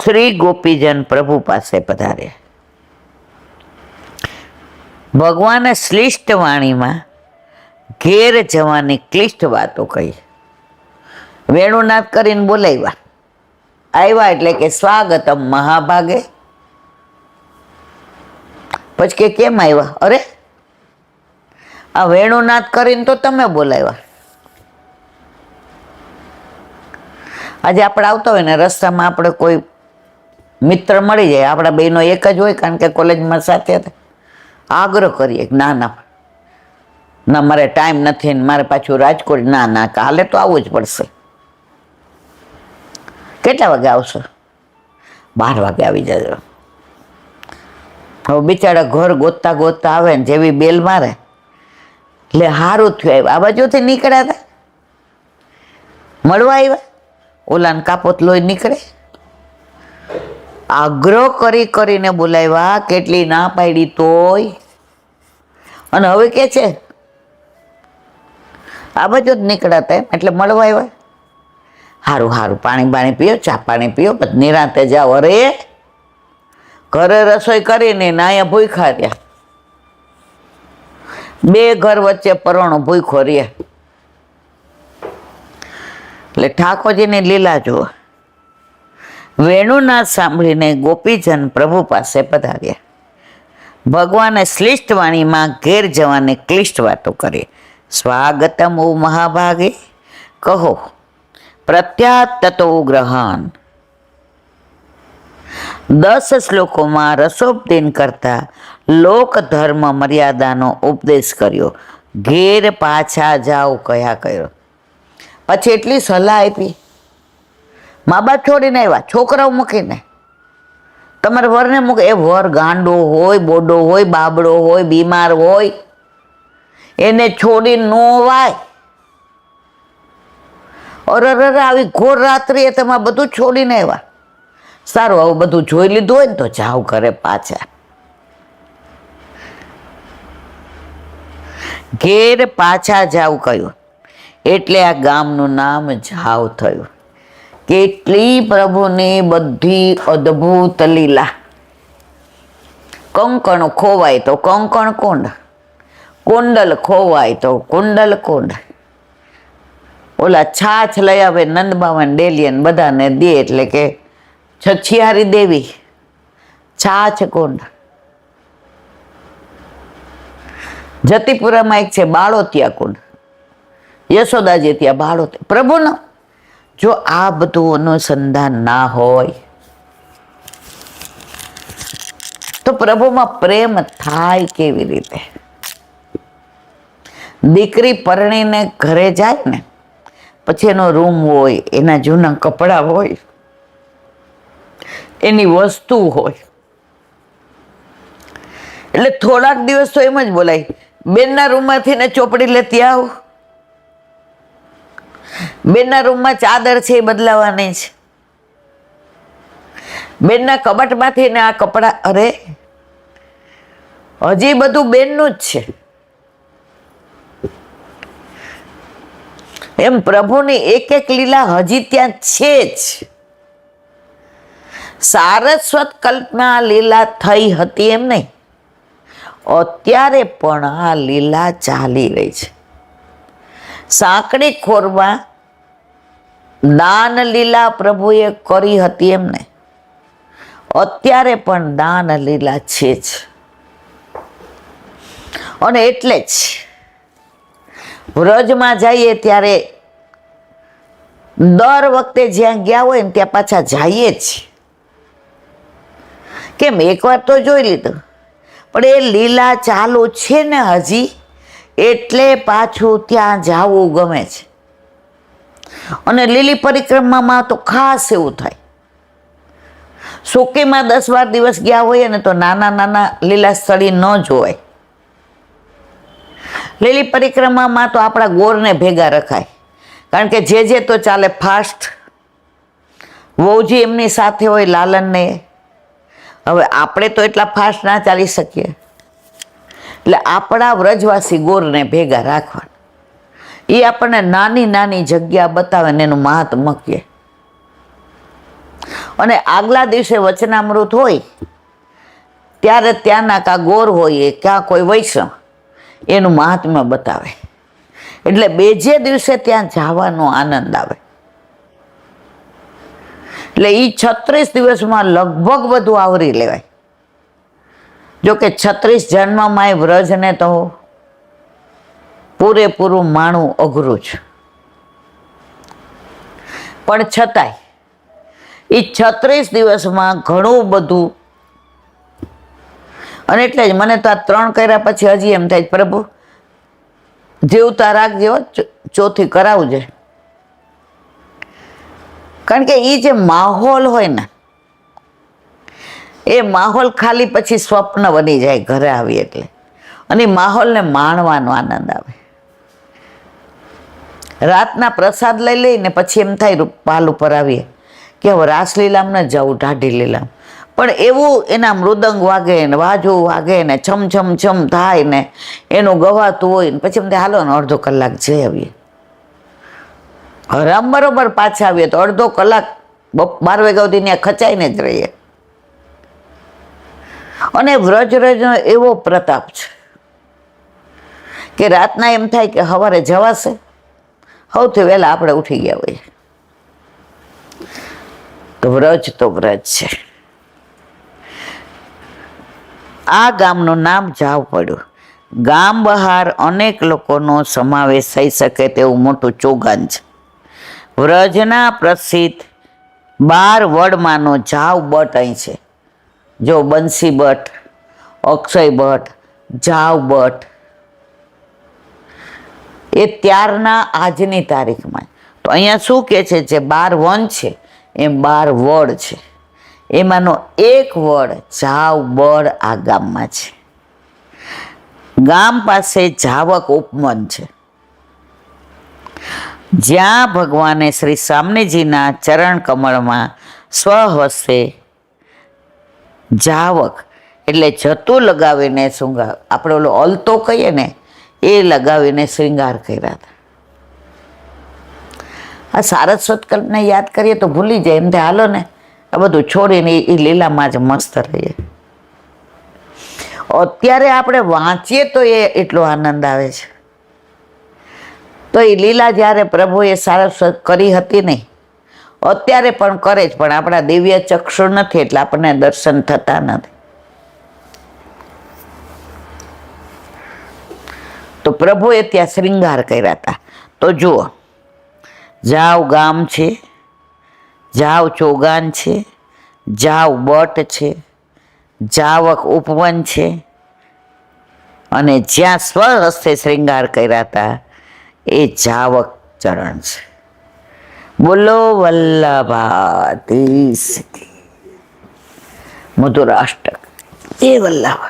શ્રી ગોપીજન પ્રભુ પાસે પધાર્યા. ભગવાને શ્લિષ્ટ વાણીમાં ઘેર જવાની ક્લિષ્ટ વાતો કહી. વેણુનાદ કરીને બોલાવ્યા. આવ્યા એટલે કે સ્વાગતમ મહાભાગે. પછી કે કેમ આવ્યા? અરે આ વેણુનાદ કરીને તો તમે બોલાવ્યા. આજે આપણે આવતા હોય ને રસ્તામાં આપણે કોઈ મિત્ર મળી જાય, આપણા બેનો એક જ હોય કારણ કે કોલેજમાં સાથે હતા, આગ્રહ કરીએ ના ના ના મારે ટાઈમ નથી ને મારે પાછું રાજકોટ, ના ના કાલે તો આવવું જ પડશે. કેટલા વાગે આવશો? 12 વાગે આવી જજો. હવે બિચારા ઘર ગોતતા ગોતતા આવે ને જેવી બેલ મારે એટલે સારું થયું આવ્યા. આ બાજુથી નીકળ્યા હતા, મળવા આવ્યા. ઓલાને કાપોત લોહી નીકળે. આગ્રહ કરી કરીને બોલાવ્યા, કેટલી ના પાડી તોય. અને હવે કે છે આ બાજુ જ નીકળ્યા એમ એટલે મળવા આવ્યા. સારું સારું, પાણી બાણી પીઓ, ચા પાણી પીઓ, પછી નિરાંતે જાઓ. અરે ઘરે રસોઈ કરીને અહીંયા ભૂખ્યા રહ્યા. 2 ઘર વચ્ચે પરોણો ભૂખો રહ્યા. એટલે ઠાકોરજીની લીલા જુઓ. વેણુનાદ સાંભળીને ગોપીજન પ્રભુ પાસે પધાર્યા. ભગવાને શ્લિષ્ટ વાણીમાં ઘેર જવાની ક્લિષ્ટ વાતો કરી. સ્વાગતમ ઓ મહાભાગે કહો પ્રત્યાત તતો ગ્રહણ. 10 શ્લોકોમાં રસોપદેન કરતા લોક ધર્મ મર્યાદાનો ઉપદેશ કર્યો. ઘેર પાછા જાઓ કયા કર્યો. પછી એટલી સલાહ આપી. મા બાપ છોડીને આવ્યા, છોકરાઓ મૂકીને. તમારે વરને મૂકે, એ વર ગાંડો હોય, બોડો હોય, બાબડો હોય, બીમાર હોય, એને છોડી નો વાય. અરે આવી ઘોર રાત્રિએ તમે બધું છોડીને આવ્યા. સારું, આવું બધું જોઈ લીધું હોય ને તો જાઓ ઘરે પાછા. ઘેર પાછા જાવ કહ્યું એટલે આ ગામનું નામ જાવ થયું. કેટલી પ્રભુની બધી અદ્ભુત લીલા. કંકણ ખોવાય તો કંકણ કુંડ, કુંડલ ખોવાય તો કુંડલ કુંડ. ઓલા છાછ લઈ આવે નંદબાવન ડેલિયન બધાને દે એટલે કે છછિયારી દેવી છાછ કુંડ. જતીપુરામાં એક છે બાળોતિયા કુંડ, યશોદાજી ત્યાં બાળોતિયા. પ્રભુનો જો આ બધું અનુસંધાન ના હોય તો પ્રભુમાં પ્રેમ થાય કેવી રીતે? દીકરી પરણીને ઘરે જાય ને પછી એનો રૂમ હોય, એના જૂના કપડાં હોય, એની વસ્તુ હોય, એટલે થોડાક દિવસ તો એમ જ બોલાય, બેનના રૂમમાંથી ને ચોપડી લેતી આવ, બેનના રૂમમાં ચાદર છે એ બદલાવાની છે, બેનના કબાટમાંથી ને આ કપડા, અરે હજી બધું બેનનું જ છે. એમ પ્રભુની એક એક લીલા હજી ત્યાં છે જ. સારસ્વત કલ્પના લીલા થઈ હતી એમ નહીં, અત્યારે પણ આ લીલા ચાલી રહી છે. સાંકડી ખોરમાં દાન લીલા પ્રભુએ કરી હતી એમને, અત્યારે પણ દાન લીલા છે જ. અને એટલે જ વ્રજમાં જઈએ ત્યારે દર વખતે જ્યાં ગયા હોય ને ત્યાં પાછા જઈએ જ. કેમ, એકવાર તો જોઈ લીધું, પણ એ લીલા ચાલુ છે ને હજી, એટલે પાછું ત્યાં જવું ગમે છે. અને લીલી પરિક્રમામાં તો ખાસ એવું થાય. સુકીમાં 10-12 દિવસ ગયા હોય ને તો નાના નાના લીલા સ્થળી ન જોવાય. લીલી પરિક્રમામાં તો આપણા ગોરને ભેગા રખાય, કારણ કે જે તો ચાલે ફાસ્ટ. વહુજી એમની સાથે હોય, લાલનને. હવે આપણે તો એટલા ફાસ્ટ ના ચાલી શકીએ, એટલે આપણા વ્રજવાસી ગોરને ભેગા રાખવા. એ આપણને નાની નાની જગ્યા બતાવે ને એનું મહાત્મ્ય કહે. અને આગલા દિવસે વચનામૃત હોય ત્યારે ત્યાંના કા ગોર હોય ક્યાં કોઈ વૈષ્ણવ એનું મહાત્મ્ય બતાવે. એટલે બીજે દિવસે ત્યાં જવાનો આનંદ આવે. એટલે એ 36 દિવસમાં લગભગ બધું આવરી લેવાય. જોકે 36 જન્મમાં એ વ્રજને તો પૂરેપૂરું માણવું અઘરું છે, પણ છતાંય એ 36 દિવસમાં ઘણું બધું. અને એટલે જ મને તો આ 3 કર્યા પછી હજી એમ થાય, પ્રભુ જીવતા રાખજે, ચોથી કરાવજે. કારણ કે એ જે માહોલ હોય ને, એ માહોલ ખાલી પછી સ્વપ્ન બની જાય ઘરે આવી એટલે. અને માહોલને માણવાનો આનંદ આવે. રાતના પ્રસાદ લઈ લઈને પછી એમ થાય પાલ ઉપર આવીએ કે હવે રાસલીલામાં ન જવું, ઢાઢી લીલામ. પણ એવું એના મૃદંગ વાગે ને વાજુ વાગે ને છમ છમ છમ થાય ને એનું ગવાતું હોય ને પછી એમ થાય હાલો ને અડધો કલાક જઈ આવીએ. હરામ બરોબર પાછા આવીએ તો અડધો કલાક 12 વાગ્યા સુધી ત્યાં ખચાઈને જ રહીએ. અને વ્રજનો એવો પ્રતાપ છે કે રાતના એમ થાય કે સવારે જવાશે, સૌથી વહેલા આપણે ઉઠી ગયા હોઈએ. તો વ્રજ છે. આ ગામનું નામ જાવ પડ્યું. ગામ બહાર અનેક લોકોનો સમાવેશ થઈ શકે તેવું મોટું ચોગાન છે. વ્રજના પ્રસિદ્ધ 12 વડમાંનો જાવ બટ અહીં છે. જો બંસી બટ, અક્ષય બટ, જાવ બટ, એ ત્યારના આજની તારીખમાં. તો અહીંયા શું કહે છે, જે 12 વન છે એમ 12 વડ છે. એમાંનો એક વડ જાવ બળ આ ગામમાં છે. ગામ પાસે જાવક ઉપવન છે, જ્યાં ભગવાને શ્રી સ્વામીજીના ચરણ કમળમાં સ્વહસ્તે જાવક એટલે જતું લગાવીને શૃંગાર, આપણે ઓલો અલતો કહીએ ને એ લગાવીને શ્રૃંગાર કર્યા હતા. આ સારસ્વત કલ્પને યાદ કરીએ તો ભૂલી જાય, એમ થાય હાલો ને આ બધું છોડીને એ લીલામાં જ મસ્ત રહીએ. અત્યારે આપણે વાંચીએ તો એ એટલો આનંદ આવે છે. તો એ લીલા જ્યારે પ્રભુએ સારસ્વત કરી હતી નહીં, અત્યારે પણ કરે જ, પણ આપણા દિવ્ય ચક્ષુ નથી એટલે આપણને દર્શન થતા નથી. તો પ્રભુએ ત્યાં શ્રૃંગાર કર્યા હતા. તો જુઓ, જાવ ગામ છે, જાવ ચોગાન છે, જાવ બટ છે, જાવક ઉપવન છે, અને જ્યાં સ્વહસ્તે શ્રૃંગાર કર્યા હતા એ જાવક ચરણ છે. બોલો વલ્લભાધીશ મધુરાષ્ટક એ વલ્લભ.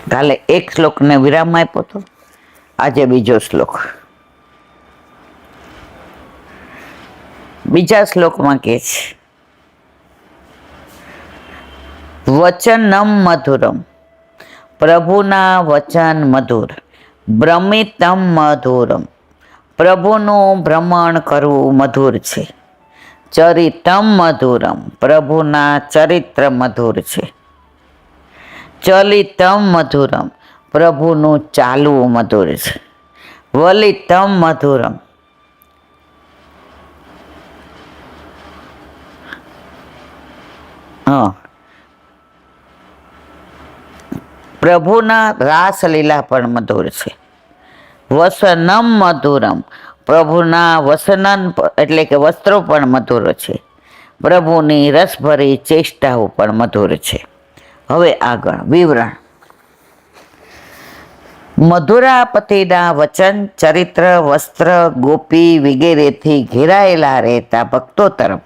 કાલે એક શ્લોકને વિરામ આપ્યો હતો, આજે બીજો શ્લોક. બીજા શ્લોકમાં કહે છે, વચનમ મધુરમ, પ્રભુના વચન મધુર, ભ્રમિતમ મધુરમ, પ્રભુનું ભ્રમણ કરવું મધુર છે, ચરિતમ મધુરમ, પ્રભુના ચરિત્ર મધુર છે, ચલિતમ મધુરમ, પ્રભુનું ચાલવું મધુર છે, વલિતમ મધુરમ, પ્રભુના રાસલીલા પણ મધુર છે, વસનમ મધુરમ, પ્રભુના વસનન એટલે કે વસ્ત્રો પણ મધુર છે, પ્રભુની રસભરી ચેષ્ટાઓ પણ મધુર છે. હવે આગળ વિવરણ. મધુરાપતિના વચન, ચરિત્ર, વસ્ત્ર, ગોપી વગેરેથી ઘેરાયેલા રહેતા ભક્તો તરફ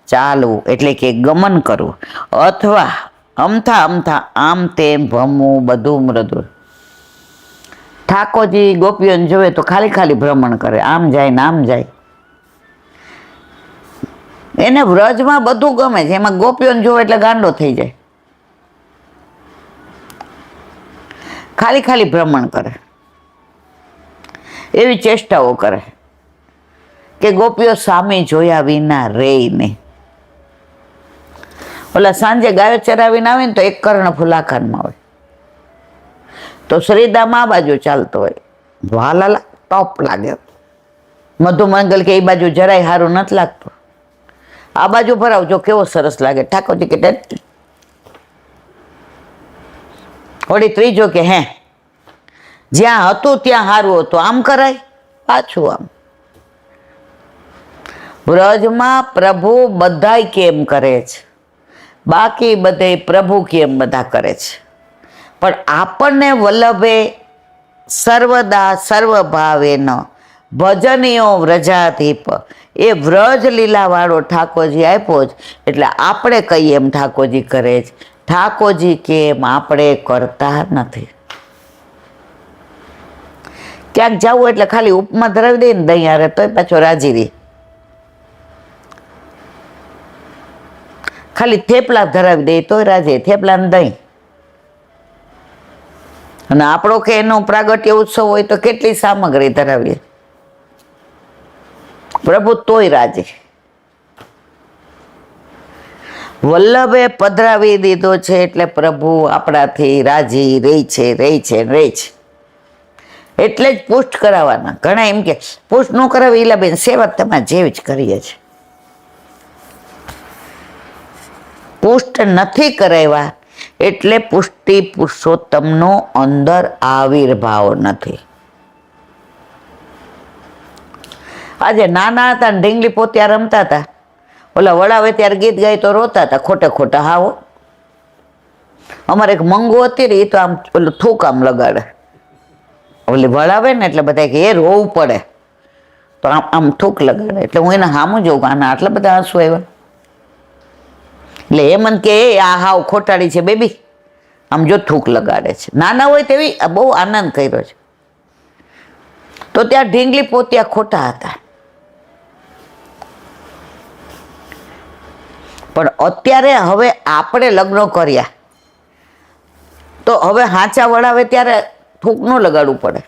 ચાલવું એટલે કે ગમન કરવું, અથવા અમથા આમ તેમ ભમવું, બધું મૃદુ. ઠાકોરજી ગોપીઓને જોવે તો ખાલી ભ્રમણ કરે, આમ જાય ને આમ જાય. એને વ્રજમાં બધું ગમે છે, એમાં ગોપીઓને જોવે એટલે ગાંડો થઈ જાય. ખાલી ભ્રમણ કરે, એવી ચેષ્ટાઓ કરે કે ગોપીઓ સામે જોયા વિના રે નહીં. ઓલા સાંજે ગાયો ચરાવીને આવે ને તો એક કર્ણ ફુલાખાનમાં હોય, તો શ્રીદામ આ બાજુ ચાલતો હોય, વાલાલા ટોપ લાગે. મધુમંગલ કે એ બાજુ જરાય સારું નથી લાગતું, આ બાજુ ભરાવજો કેવો સરસ લાગે. ઠાકોરજી કે વળી ત્રીજો કે હે જ્યાં હતું ત્યાં સારું હતું, આમ કરાય, પાછું આમ. વ્રજમાં પ્રભુ બધાય કેમ કરે છે, બાકી બધે પ્રભુ કેમ બધા કરે છે, પણ આપણને વલ્લભે સર્વદા સર્વભાવે ન ભજનીયો વ્રજાધીપ, એ વ્રજ લીલાવાળો ઠાકોરજી આપ્યો જ એટલે આપણે કહીએ એમ ઠાકોરજી કરે છે. ઠાકોરજી કેમ આપણે કરતા નથી. ક્યાંક જવું એટલે ખાલી ઉપમા ધરાવી દે ને દહીં હારે તોય પાછો રાજી રહી. ખાલી થેપલા ધરાવી દે તોય રાજી, થેપલા ને દહીં. અને આપણો કે એનો પ્રાગટ્ય ઉત્સવ હોય તો કેટલી સામગ્રી ધરાવીએ, પ્રભુ તોય રાજી. વલ્લભે પધરાવી દીધો છે એટલે પ્રભુ આપણાથી રાજી રહી છે. એટલે જ પુષ્ટ કરાવવાના. ઘણા એમ કે પુષ્ટ ન કરાવી ઈલાબેન, સેવા તમારે જેવી જ કરીએ છે. પુષ્ટ નથી કરાવ્યા એટલે પુષ્ટિ પુરુષોત્તમનો અંદર આવિર્ભાવ નથી. આજે નાના હતા ને ઢીંગલી પોતિયા રમતા હતા, ઓલા વડાવે ત્યારે ગીત ગાય તો રોતા હતા ખોટા હાવો. અમારે એક મંગુ હતી ને, એ તો આમ ઓલું થૂક આમ લગાડે, ઓલી વળાવે ને એટલે બધા કે એ રોવું પડે તો આમ થૂક લગાડે. એટલે હું એને સામું જોઉં, આના આટલા બધા આંસુ આવ્યા. એટલે એ મને કે આ હાવ ખોટાડી છે બેબી, આમ જો થૂક લગાડે છે. નાના હોય તેવી બહુ આનંદ કર્યો છે. તો ત્યાં ઢીંગલી પોતિયા ખોટા હતા, પણ અત્યારે હવે આપણે લગ્નો કર્યા તો હવે હાચા વળાવે ત્યારે થૂક ન લગાડવું પડે,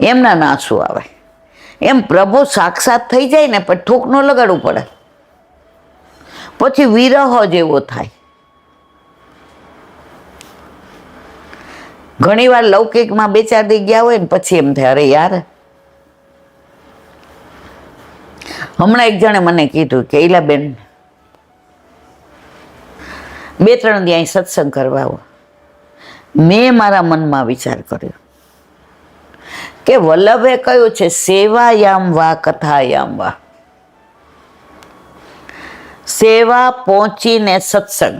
એમના આંસુ આવે. એમ પ્રભુ સાક્ષાત થઈ જાય ને પણ થૂક ન લગાડવું પડે, પછી વિરહ જેવો થાય. ઘણી વાર લૌકિકમાં 2-4 દી ગયા હોય ને પછી એમ થાય અરે યાર. હમણાં એક જણે મને કીધું કે ઈલાબેન 2-3 દી અહીં સત્સંગ કરવા આવો. મેં મારા મનમાં વિચાર કર્યો કે વલ્લભે કહ્યું છે સેવાયામ વા કથાયામ વા, સેવા પહોંચીને સત્સંગ,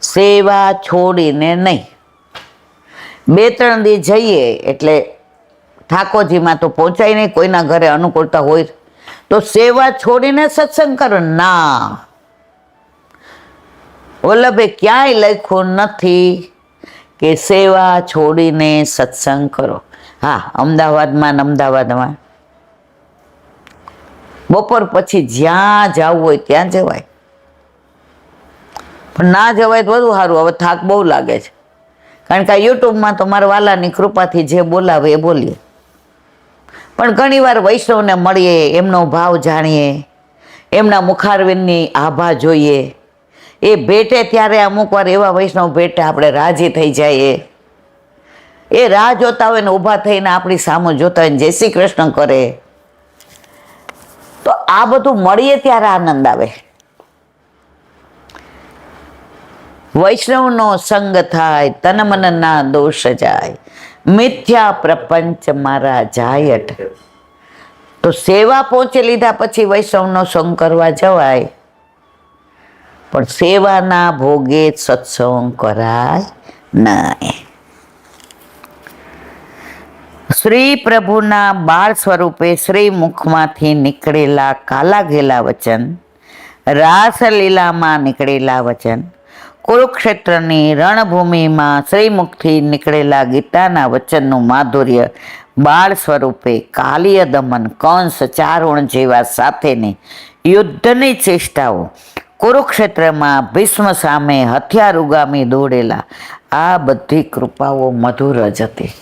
સેવા છોડીને નહીં. 2-3 દી જઈએ એટલે ઠાકોરજીમાં તો પહોંચાય નહીં, કોઈના ઘરે અનુકૂળતા હોય તો સેવા છોડીને સત્સંગ કરો ના. વલ્લભે ક્યાંય લખ્યું નથી કે સેવા છોડીને સત્સંગ કરો. હા, અમદાવાદમાં બપોર પછી જ્યાં જવું હોય ત્યાં જવાય, પણ ના જવાય તો વધુ સારું. હવે થાક બહુ લાગે છે, કારણ કે આ યુટ્યુબમાં તો મારા વાલાની કૃપાથી જે બોલાવે એ બોલીએ. પણ ઘણીવાર વૈષ્ણવને મળીએ, એમનો ભાવ જાણીએ, એમના મુખારવિંદની આભા જોઈએ, એ ભેટે ત્યારે અમુક વાર એવા વૈષ્ણવ ભેટે આપણે રાજી થઈ જઈએ. એ રાહ જોતા હોય ને ઊભા થઈને આપણી સામે જોતા હોય, જય શ્રી કૃષ્ણ કરે. તો આ બધું મળીએ ત્યારે આનંદ આવે. વૈષ્ણવનો સંગ થાય, તન મન ના દોષ જાય, મિથ્યા પ્રપંચ મારા જાયટ. તો સેવા પહોંચી લીધા પછી વૈષ્ણવનો સંગ કરવા જવાય, પણ સેવાના ભોગે સત્સંગ કરાય નહીં. શ્રી પ્રભુના બાળ સ્વરૂપે શ્રી મુખમાંથી નીકળેલા કાલા ઘેલા વચન, રાસલીલામાં નીકળેલા વચન, કુરુક્ષેત્રની રણભૂમિમાં શ્રીમુખથી નીકળેલા ગીતાના વચનનું માધુર્ય બાળ સ્વરૂપે કાલિય દમન, કંસ, ચારુણ જેવા સાથેની યુદ્ધની ચેષ્ટાઓ, કુરુક્ષેત્રમાં ભીષ્મ સામે હથિયાર ઉગામી દોડેલા, આ બધી કૃપાઓ મધુર જ હતી.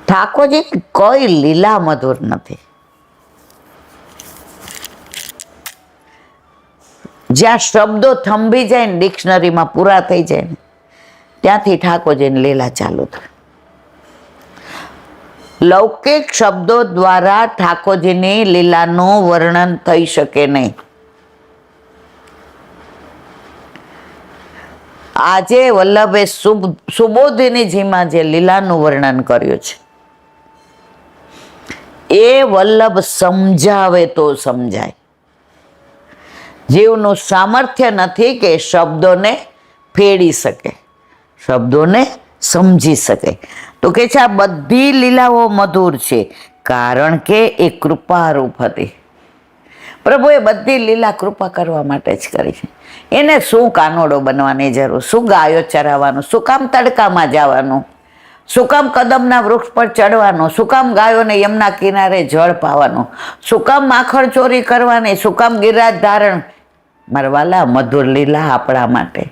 ઠાકોરજી કોઈ લીલા મધુર નથી. જ્યાં શબ્દો થંભી જાય ને, ડિક્શનરીમાં પૂરા થઈ જાય ને, ત્યાંથી ઠાકોરજીની લીલા ચાલુ થાય. લૌકિક શબ્દો દ્વારા ઠાકોરજીની લીલાનું વર્ણન થઈ શકે નહીં. આજે વલ્લભે સુબોધિનીજીમાં જે લીલાનું વર્ણન કર્યું છે, એ વલ્લભ સમજાવે તો સમજાય. જીવનું સામર્થ્ય નથી કે શબ્દોને ફેડી શકે, શબ્દોને સમજી શકે. તો કે છે આ બધી લીલાઓ મધુર છે, કારણ કે એ કૃપારૂપ હતી. પ્રભુએ બધી લીલા કૃપા કરવા માટે જ કરી છે. એને શું કાનોડો બનવાની જરૂર, શું ગાયો ચરાવવાનું, શું કામ તડકામાં જવાનું, શું કામ કદમના વૃક્ષ પર ચડવાનું, શું કામ ગાયોને યમના કિનારે જળ પાવાનું, શું કામ માખણ ચોરી કરવાની, શું કામ ગિરિરાજ ધારણ. મારા વાલા, મધુર લીલા આપણા માટે.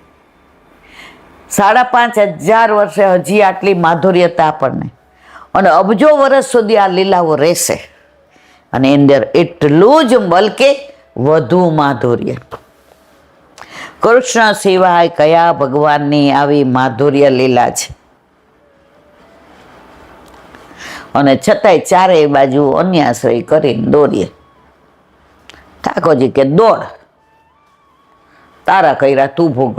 5,500 વર્ષે હજી આટલી માધુર્યતા આપણને, અને અબજો વર્ષ સુધી આ લીલાઓ રહેશે. અને એની અંદર એટલું જ બલકે વધુ માધુર્ય. કૃષ્ણ સિવાય કયા ભગવાનની આવી માધુર્ય લીલા છે? અને છતાંય ચારેય બાજુ અન્યાશ્રય કરીને દોડીએ. ઠાકોરજી કે દોડ, તારા કર્યા તું ભોગ.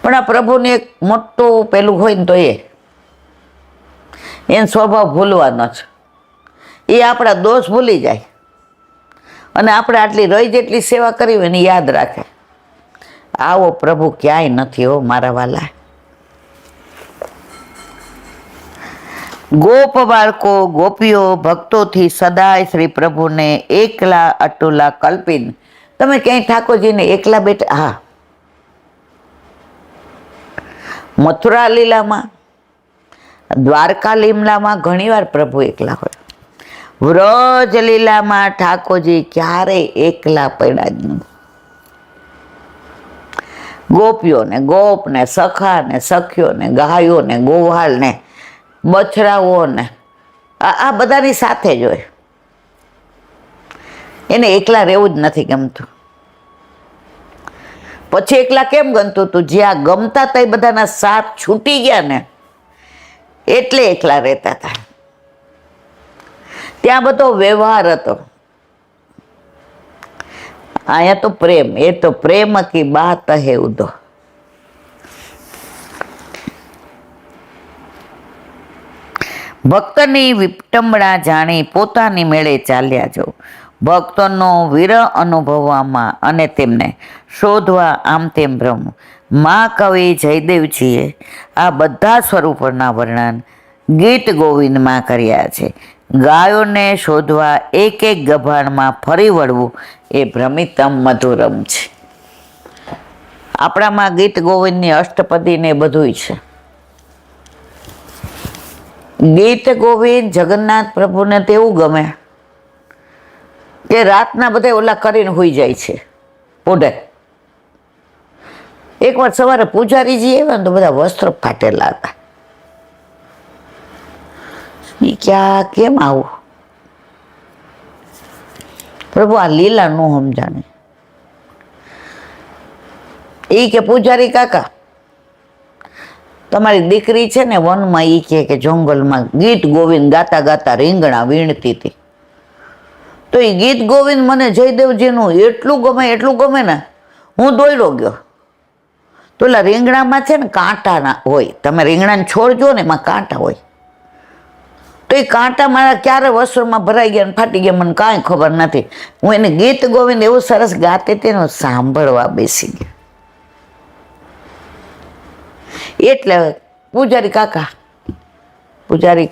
પણ આ પ્રભુને એક મોટું પેલું હોય ને, તો એનો સ્વભાવ ભૂલવાનો છે. એ આપણા દોષ ભૂલી જાય, અને આપણે આટલી રહી જેટલી સેવા કરી હોય એને યાદ રાખે. આવો પ્રભુ ક્યાંય નથી હો મારા વાલા. ગોપ બાળકો, ગોપીઓ, ભક્તોથી સદાય શ્રી પ્રભુને એકલા અટુલા કલ્પીને. તમે ક્યાંય ઠાકોરજીને એકલા બેઠા? હા, મથુરા લીલામાં, દ્વારકા લીલામાં ઘણીવાર પ્રભુ એકલા હોય. વ્રજ લીલામાં ઠાકોરજી ક્યારેય એકલા પડ્યા જ નથી. ગોપીઓને, ગોપને, સખાને, સખ્યોને, ગાયોને, ગોવાળને, બછડાઓને, આ બધાની સાથે જ હોય. એને એકલા રહેવું જ નથી ગમતું. પછી એકલા કેમ ગમતું હતું? જ્યાં ગમતા હતા એ બધાના સાથ છૂટી ગયા ને, એટલે એકલા રહેતા હતા. ત્યાં બધો વ્યવહાર હતો. અહીંયા તો પ્રેમ, એ તો પ્રેમ કી બાત હે ઉદો. ભક્તની વિટંબણા જાણી પોતાની મેળે ચાલ્યા જાઓ. ભક્તોનો વિરહ અનુભવવામાં અને તેમને શોધવા આમ તેમ ભ્રમ. મહાકવિ જયદેવજીએ આ બધા સ્વરૂપોના વર્ણન ગીત ગોવિંદમાં કર્યા છે. ગાયોને શોધવા એક એક ગભાણમાં ફરી વળવું એ ભ્રમિતમ મધુરમ છે. આપણામાં ગીત ગોવિંદની અષ્ટપદીને બધું છે. ગીત ગોવિંદ જગન્નાથ પ્રભુને તેવું ગમે કે રાતના બધા ઓલા કરીને હોઈ જાય છે પોઢે. એકવાર સવારે પૂજારીજી આવ્યા ને તો બધા વસ્ત્રો ફાટેલા હતા. એ ક્યાં કેમ આવું? પ્રભુ આ લીલા નો સમજાણે. એ કે પૂજારી કાકા, તમારી દીકરી છે ને વનમાં, એ કે જંગલમાં ગીત ગોવિંદ ગાતા ગાતા રીંગણા વીણતી હતી. તો એ ગીત ગોવિંદ મને જયદેવજીનું એટલું ગમે ને, હું દોડ્યો ગયો. તો ઓલા રીંગણામાં છે ને કાંટા હોય, તમે રીંગણાને છોડજો ને એમાં કાંટા હોય. તો એ કાંટા મારા ક્યારે વસ્ત્રમાં ભરાઈ ગયા ને ફાટી ગયા મને કાંઈ ખબર નથી. હું એને ગીત ગોવિંદ એવું સરસ ગાતી હતી ને સાંભળવા બેસી ગયા. એટલે પૂજારી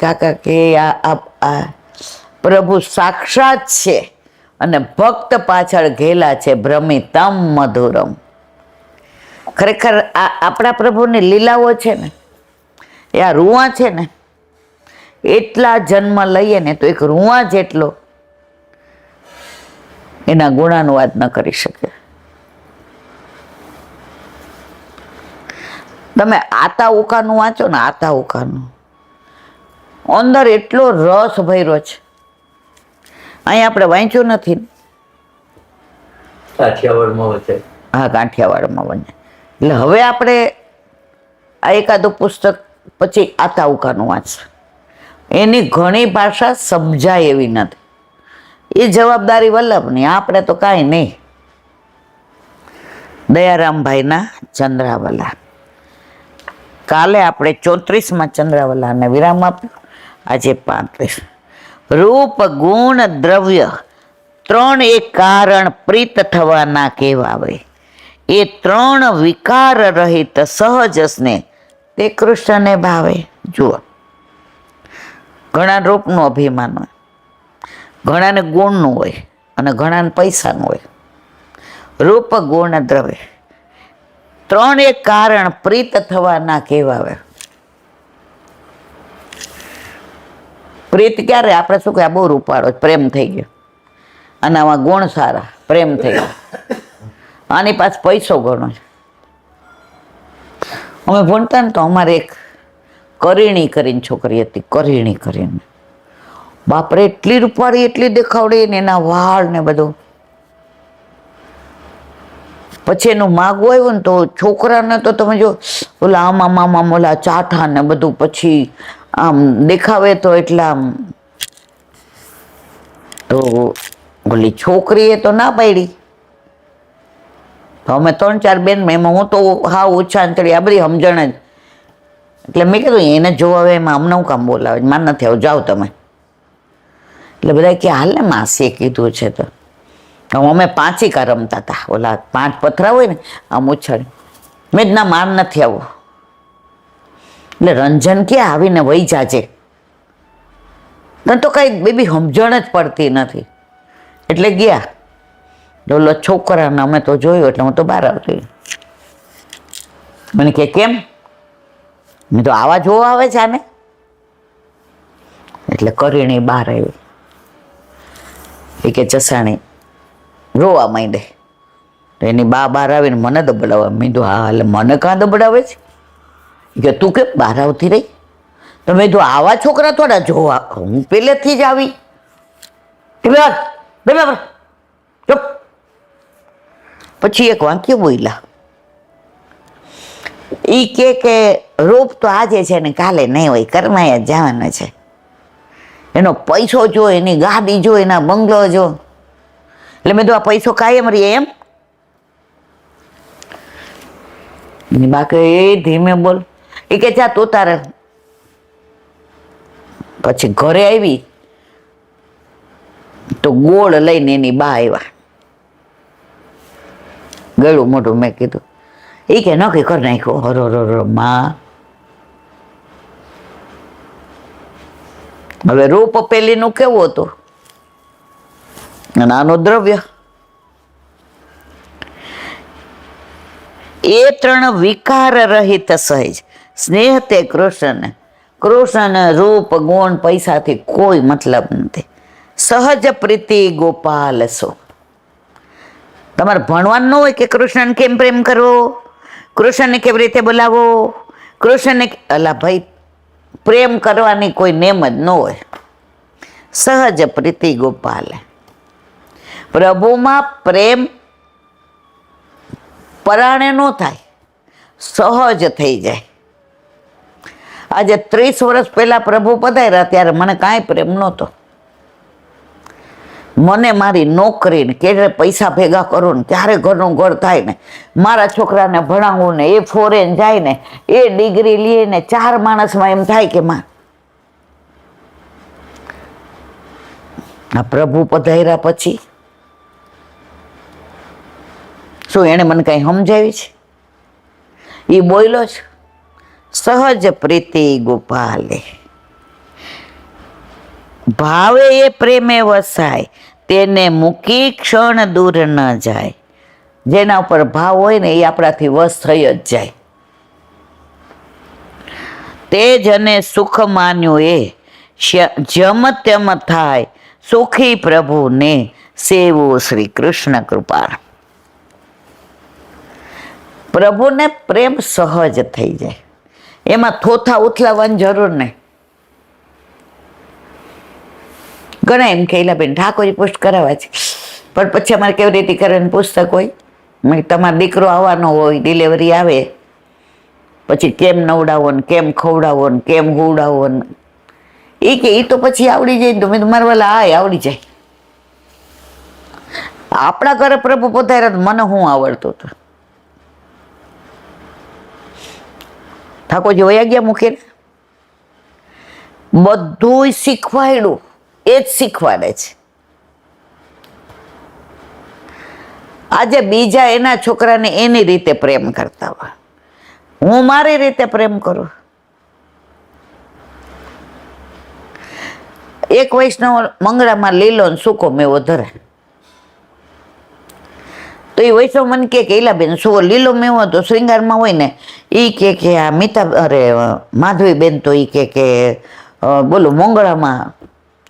કાકા કે આ પ્રભુ સાક્ષાત છે અને ભક્ત પાછળ ઘેલા છે ભ્રમિતમ મધુરમ. ખરેખર આ આપણા પ્રભુની લીલાઓ છે ને, એ આ રૂવા છે ને, એટલા જન્મ લઈએ ને તો એક રૂવા જેટલો એના ગુણાનુવાદ ન કરી શકે. તમે આતા ઉકાનું વાંચો ને, આતા ઉકાનું અંદર એટલો રસ ભર્યો છે. અહીં આપણે વાંચ્યું નથી. કાઠિયાવાડમાં વચે. હા, કાઠિયાવાડમાં બને. એટલે હવે આપણે આ એકાદું પુસ્તક પછી આતા ઉકાનું વાંચશું. એની ઘણી ભાષા સમજાય એવી નથી. એ જવાબદારી વલ્લભની, આપણે તો કાંઈ નહીં. દયારામભાઈના ચંદ્રાવલા. કાલે આપણે 34માં ચંદ્રાવલાને વિરામ આપ્યો, આજે 35. રૂપ ગુણ દ્રવ્ય ત્રણ એક કારણ પ્રીત થવાના કહેવાવે. એ ત્રણ વિકાર રહિત સહજ સ્નેહ તે કૃષ્ણને ભાવે. જુઓ, ઘણા રૂપનું અભિમાન હોય, ઘણાને ગુણનું હોય અને ઘણાને પૈસાનું હોય. રૂપ ગુણ દ્રવ્ય ત્રણ એક કારણ પ્રીત થવાના કહેવાવે. પ્રીત ક્યારે? આપણે શું કહે, બહુ રૂપાળો પ્રેમ થઈ ગયો, અને આમાં ગુણ સારા, પ્રેમ થઈ ગયો. આની પાસે પૈસો ઘણો છે. અમે ભણતા ને તો અમારે એક કરીણી કરીને છોકરી હતી, કરીણી કરીને. બાપરે, એટલી રૂપાળી, એટલી દેખાવડી ને એના વાળ ને બધું. પછી એનું માગવું આવ્યું ને તો છોકરાને તો તમે જો ઓલા આમાં ઓલા ચાઠા ને બધું, પછી આમ દેખાવે તો એટલા. તો ઓલી છોકરીએ તો ના પાડી. તો અમે 3-4 બેન, એમાં હું તો હા ઓછા અંતરી આ બધી સમજણ જ. એટલે મેં કીધું એને જોવા આવે એમાં અમને હું કામ બોલાવે, માન નથી આવું, જાઓ તમે. એટલે બધા કે હાલ ને માસીએ કીધું છે. તો અમે પાંચિકા રમતા હતા, ઓલા 5 પથરા હોય ને આમ ઉછાળ. મેં જ ના, માર નથી આવું. એટલે રંજન ક્યાં આવીને વહી જાજે, તને તો કઈ બેબી સમજણ જ પડતી નથી. એટલે ગયા. ઓલો છોકરાને અમે તો જોયું એટલે હું તો બહાર આવતી. મને કે કેમ? મેં તો આવા જોવા આવે છે આને. એટલે કરીણી બહાર આવી. એ કે ચસાણી રોવા માંડે. તો એની બા બહાર આવીને મને દબડાવે. મેં તો હા, એટલે મને કાં દબડાવે છે? કે તું કેમ બહાર આવતી રહી? તો મેં તો આવા છોકરા થોડા જોવા, હું પહેલેથી જ આવી. ચૂપ. પછી એક વાક્ય બોલ્યા. ઈ કે રૂપ તો આજે છે ને કાલે નહીં હોય, કરમાયા જવાના છે. એનો પૈસો જો, એની ગાડી જો, એના બંગલો જો. એટલે મેં તો આ પૈસો કાયમ રહીએ એમ? એની બાકી એ ધીમે બોલ. એ કે જા તું તારે. પછી ઘરે આવી તો ગોળ લઈને એની બા આવ્યા. ગળું મોઢું મેં કીધું. એ કે નક્કી કરી નાખ્યો. હરો માં. હવે રૂપ પેલીનું કેવું હતું અને આનું દ્રવ્ય. એ ત્રણ વિકાર રહિત સહેજ સ્નેહ તે કૃષ્ણ. કૃષ્ણ રૂપ ગુણ પૈસાથી કોઈ મતલબ નથી. સહજ પ્રીતિ ગોપાલ સો. તમારે ભણવાનું ન હોય કે કૃષ્ણને કેમ પ્રેમ કરવો, કૃષ્ણને કેવી રીતે બોલાવો, કૃષ્ણને અલા ભાઈ પ્રેમ કરવાની કોઈ નેમ જ ન હોય. સહજ પ્રીતિ ગોપાલ. પ્રભુમાં પ્રેમ પરાણે ન થાય, સહજ થઈ જાય. આજે 30 વર્ષ પહેલા પ્રભુ પધાર્યા ત્યારે મને કાંઈ પ્રેમ નહોતો. મને મારી નોકરી ને ક્યારે પૈસા ભેગા કરું ને ક્યારે ઘરનું ઘર થાય ને મારા છોકરાને ભણાવવું ને એ ફોરેન જાય ને એ ડિગ્રી લે ને 4 માણસમાં એમ થાય કે માં આ પ્રભુ પધાર્યા પછી શું એને મને કઈ સમજાવી છે? એ બોલ્યો છે સહજ પ્રીતિ ગોપાલે. ભાવે એ પ્રેમે વસાય, તેને મૂકી ક્ષણ દૂર ન જાય. જેના ઉપર ભાવ હોય ને એ આપણાથી વશ થઈ જ જાય. તે જને સુખ માન્યું એ જમ તેમ થાય, સુખી પ્રભુને સેવો શ્રી કૃષ્ણ કૃપાળ. પ્રભુને પ્રેમ સહજ થઈ જાય, એમાં થોથા ઉથલાવવાની જરૂર નહીં. ઘણા એમ કહેલા બેન ઠાકોરજી પોસ્ટ કરાવવા છે, પણ પછી અમારે કેવી રીતે કરવાનું પુસ્તક હોય, મેં તમારો દીકરો આવવાનો હોય, ડિલિવરી આવે પછી કેમ નવડાવો ને કેમ ખવડાવો ને કેમ હુવડાવો ને એ કે એ તો પછી આવડી જાય. તો મેં તમારા વાલા આવડી જાય. આપણા ઘરે પ્રભુ પધાર્યા તો મને શું આવડતું હતું? ઠાકોરજી વયા ગયા મૂકીને બધું શીખવાડ્યું, એ જ શીખવાડે છે. આજે બીજા એના છોકરાને એની રીતે પ્રેમ કરતા હોય, હું મારી રીતે પ્રેમ કરું. એક વૈષ્ણવ મંગળામાં લીલો ને સૂકો મેવો ધરે, તો એ વૈષ્ણવ મને કે ઈલાબેન શું લીલો મેવો તો શ્રીંગારમાં હોય ને, એ કે આ માધવીબેન તો એ કે બોલો મંગળામાં.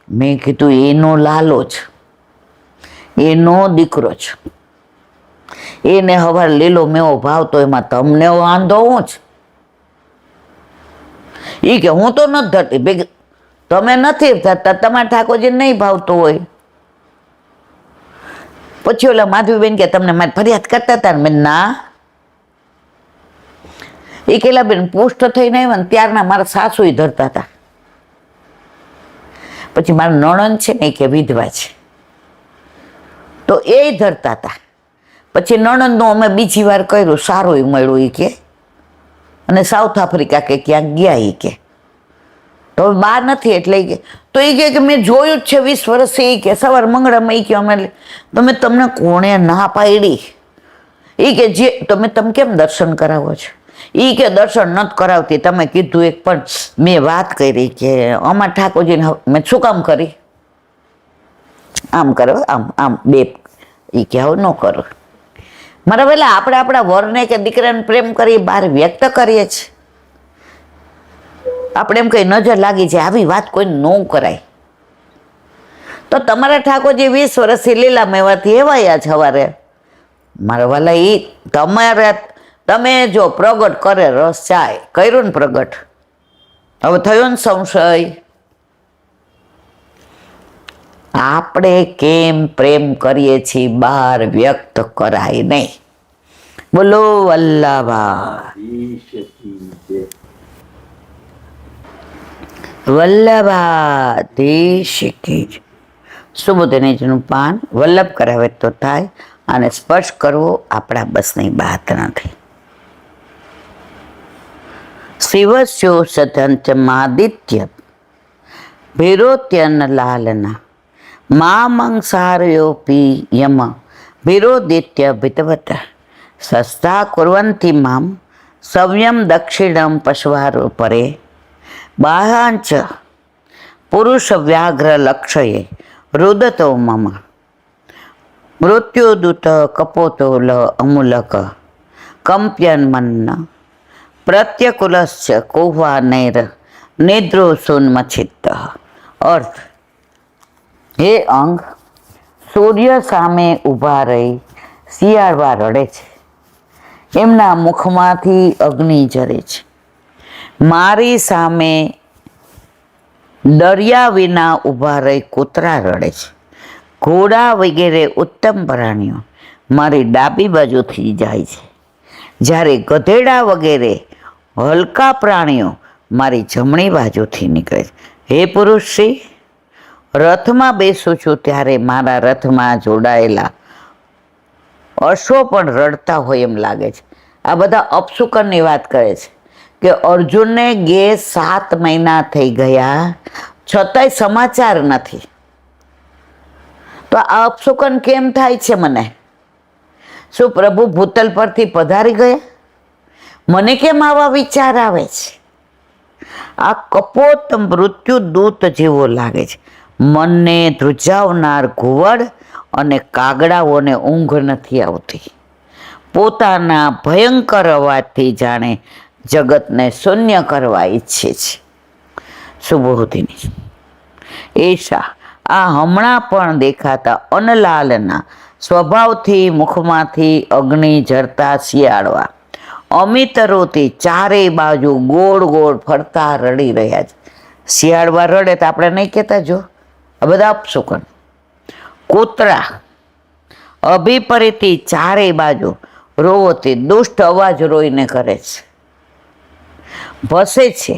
મેં કીધું એનો લાલો જ, એનો દીકરો જ, એને હવે લીલો મેવો ભાવતો એમાં તમને વાંધો હું જ? એ કે હું તો નથી ધરતી. તમે નથી ધરતા, તમારા ઠાકોરજી નહીં ભાવતો હોય. પછી ઓલા માધવીબેન કે તમને મારી ફરિયાદ કરતા હતા ને? મેં ના. એ કેલા બેન પુષ્ટ થઈને આવ્યા ને ત્યારના મારા સાસુ ધરતા હતા. પછી મારા નણંદ છે ને એ કે વિધવા છે તો એ ધરતા હતા. પછી નણંદનું અમે બીજી વાર કર્યું, સારું મળ્યું એ કે, અને સાઉથ આફ્રિકા કે ક્યાંક ગયા એ કે, તો બહાર નથી એટલે કે તો એ કે મેં જોયું જ છે 20 વર્ષ. એ કે સવાર મંગળામાં એ કે અમે તમે તમને કોણે ના પાડી? એ કે જે તમે કેમ દર્શન કરાવો છો? એ કે દર્શન નથી કરાવતી, તમે કીધું એક પણ મેં વાત કરી કે અમારા ઠાકોરજીને મેં શું કામ કરી? આમ કરો, આમ બે. એ કે આવું ન કરો. મારા પેલા આપણે આપણા વરને કે દીકરાને પ્રેમ કરી બહાર વ્યક્ત કરીએ છીએ. આપણે એમ કઈ નજર લાગી જાય આવી વાત કોઈ ન કરાય. તો તમારા ઠાકોરજી 20 વર્ષથી લીલા મેવાથી એવાયા જ હવારે. મારા વાલા એ તમે જો પ્રગટ કરે રસ ચાય કર્યું ને પ્રગટ, હવે થયો ને સંશય. આપણે કેમ પ્રેમ કરીએ છીએ બહાર વ્યક્ત કરાય નહીં. બોલો વલ્લભા વલ્લભાધીશ કી. સુબોધનીજીનું પાન વલ્લભ કરાવે તો થાય, અને સ્પર્શ કરવો આપણા બસની વાત નથી. શિવસ્યો સતંચમાદિત્ય ભીરોત્યન લાલના મામંસારયોપી યમ ભીરોદિત્ય ભીતવત સસ્તા કુર્વંતી મામ સવ્યમ દક્ષિણમ પશ્વારો પરે બાહ્યાંચ પુરુષ વ્યાઘ્ર લક્ષયે રુદતો મમ મૃત્યુદૂત કપોતોલ અમૂલક કંપ્યન મન્ન પ્રત્યકુલસ્ચ કુહ્વા નૈર નિદ્રોસુન્મચિત્ત. અર્થ, હે અંગ, સૂર્ય સામે ઊભા રહી શિયાળવા રડે છે. એમના મુખમાંથી અગ્નિ ઝરે છે. મારી સામે દરિયા વિના ઊભા રહી કૂતરા રડે છે. ઘોડા વગેરે ઉત્તમ પ્રાણીઓ મારી ડાબી બાજુથી જાય છે, જ્યારે ગધેડા વગેરે હલકા પ્રાણીઓ મારી જમણી બાજુથી નીકળે છે. હે પુરુષ શ્રી, રથમાં બેસું છું ત્યારે મારા રથમાં જોડાયેલા અશ્વો પણ રડતા હોય એમ લાગે છે. આ બધા અપશુકનની વાત કરે છે કે અર્જુનને 7 મહિના થઈ ગયા છતાંય સમાચાર નથી. તો આ અપશુકન કેમ થાય છે મને? શું પ્રભુ ભૂતલ પરથી પધારી ગયા? મને કેમ આવા વિચાર આવે છે? આ કપોત મૃત્યુ દૂત જેવો લાગે છે. મનને ધ્રુજાવનાર ઘુવડ અને કાગડાઓને ઊંઘ નથી આવતી. પોતાના ભયંકર અવાજથી જાણે જગતને શૂન્ય કરવા ઈચ્છે છે. સુબોધિની એશા, આ હમણાં પણ દેખાતા અનલાલના સ્વભાવથી મુખમાંથી અગ્નિ ઝરતા શિયાળવા અમિતરોથી ચારેય બાજુ ગોળ ગોળ ફરતા રડી રહ્યા છે. શિયાળવા રડે તો આપણે નહીં કહેતા, જો આ બધા અપશુકન. કૂતરા અભિપરીથી ચારેય બાજુ રોવોથી દુષ્ટ અવાજ રોઈને કરે છે, ભસે છે,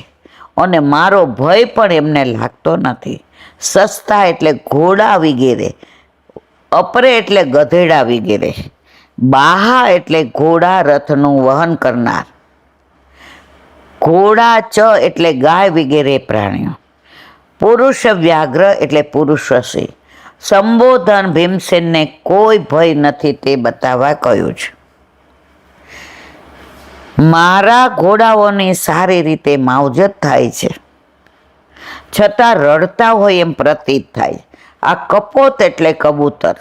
અને મારો ભય પણ એમને લાગતો નથી. સસ્તા એટલે ઘોડા વગેરે, અપરે એટલે ગધેડા વગેરે, બાહા એટલે ઘોડા રથનું વહન કરનાર, ઘોડા ચ એટલે ગાય વગેરે પ્રાણીઓ, પુરુષ વ્યાઘ્ર એટલે પુરુષ રસી. સંબોધન ભીમસેનને કોઈ ભય નથી તે બતાવવા કહ્યું છે. મારા ઘોડાઓની સારી રીતે માવજત થાય છે, છતાં રડતા હોય એમ પ્રતીત થાય. આ કપોત એટલે કબૂતર,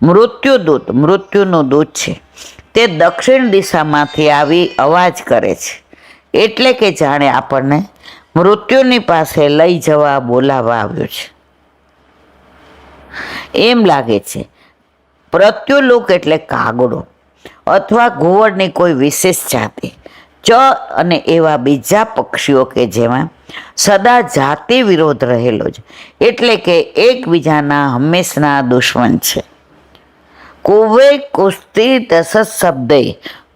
મૃત્યુદૂત મૃત્યુનું દૂત છે. તે દક્ષિણ દિશામાંથી આવી અવાજ કરે છે, એટલે કે જાણે આપણને મૃત્યુની પાસે લઈ જવા બોલાવવા આવ્યો છે એમ લાગે છે. પ્રત્યુલોક એટલે કાગડો અથવા ઘુવડની કોઈ વિશેષ જાતિ. ચ અને એવા બીજા પક્ષીઓ કે જેમાં સદા જાતિ વિરોધ રહેલો છે, એટલે કે એકબીજાના હંમેશના દુશ્મન છે. કુવે કુસ્તી દસ શબ્દે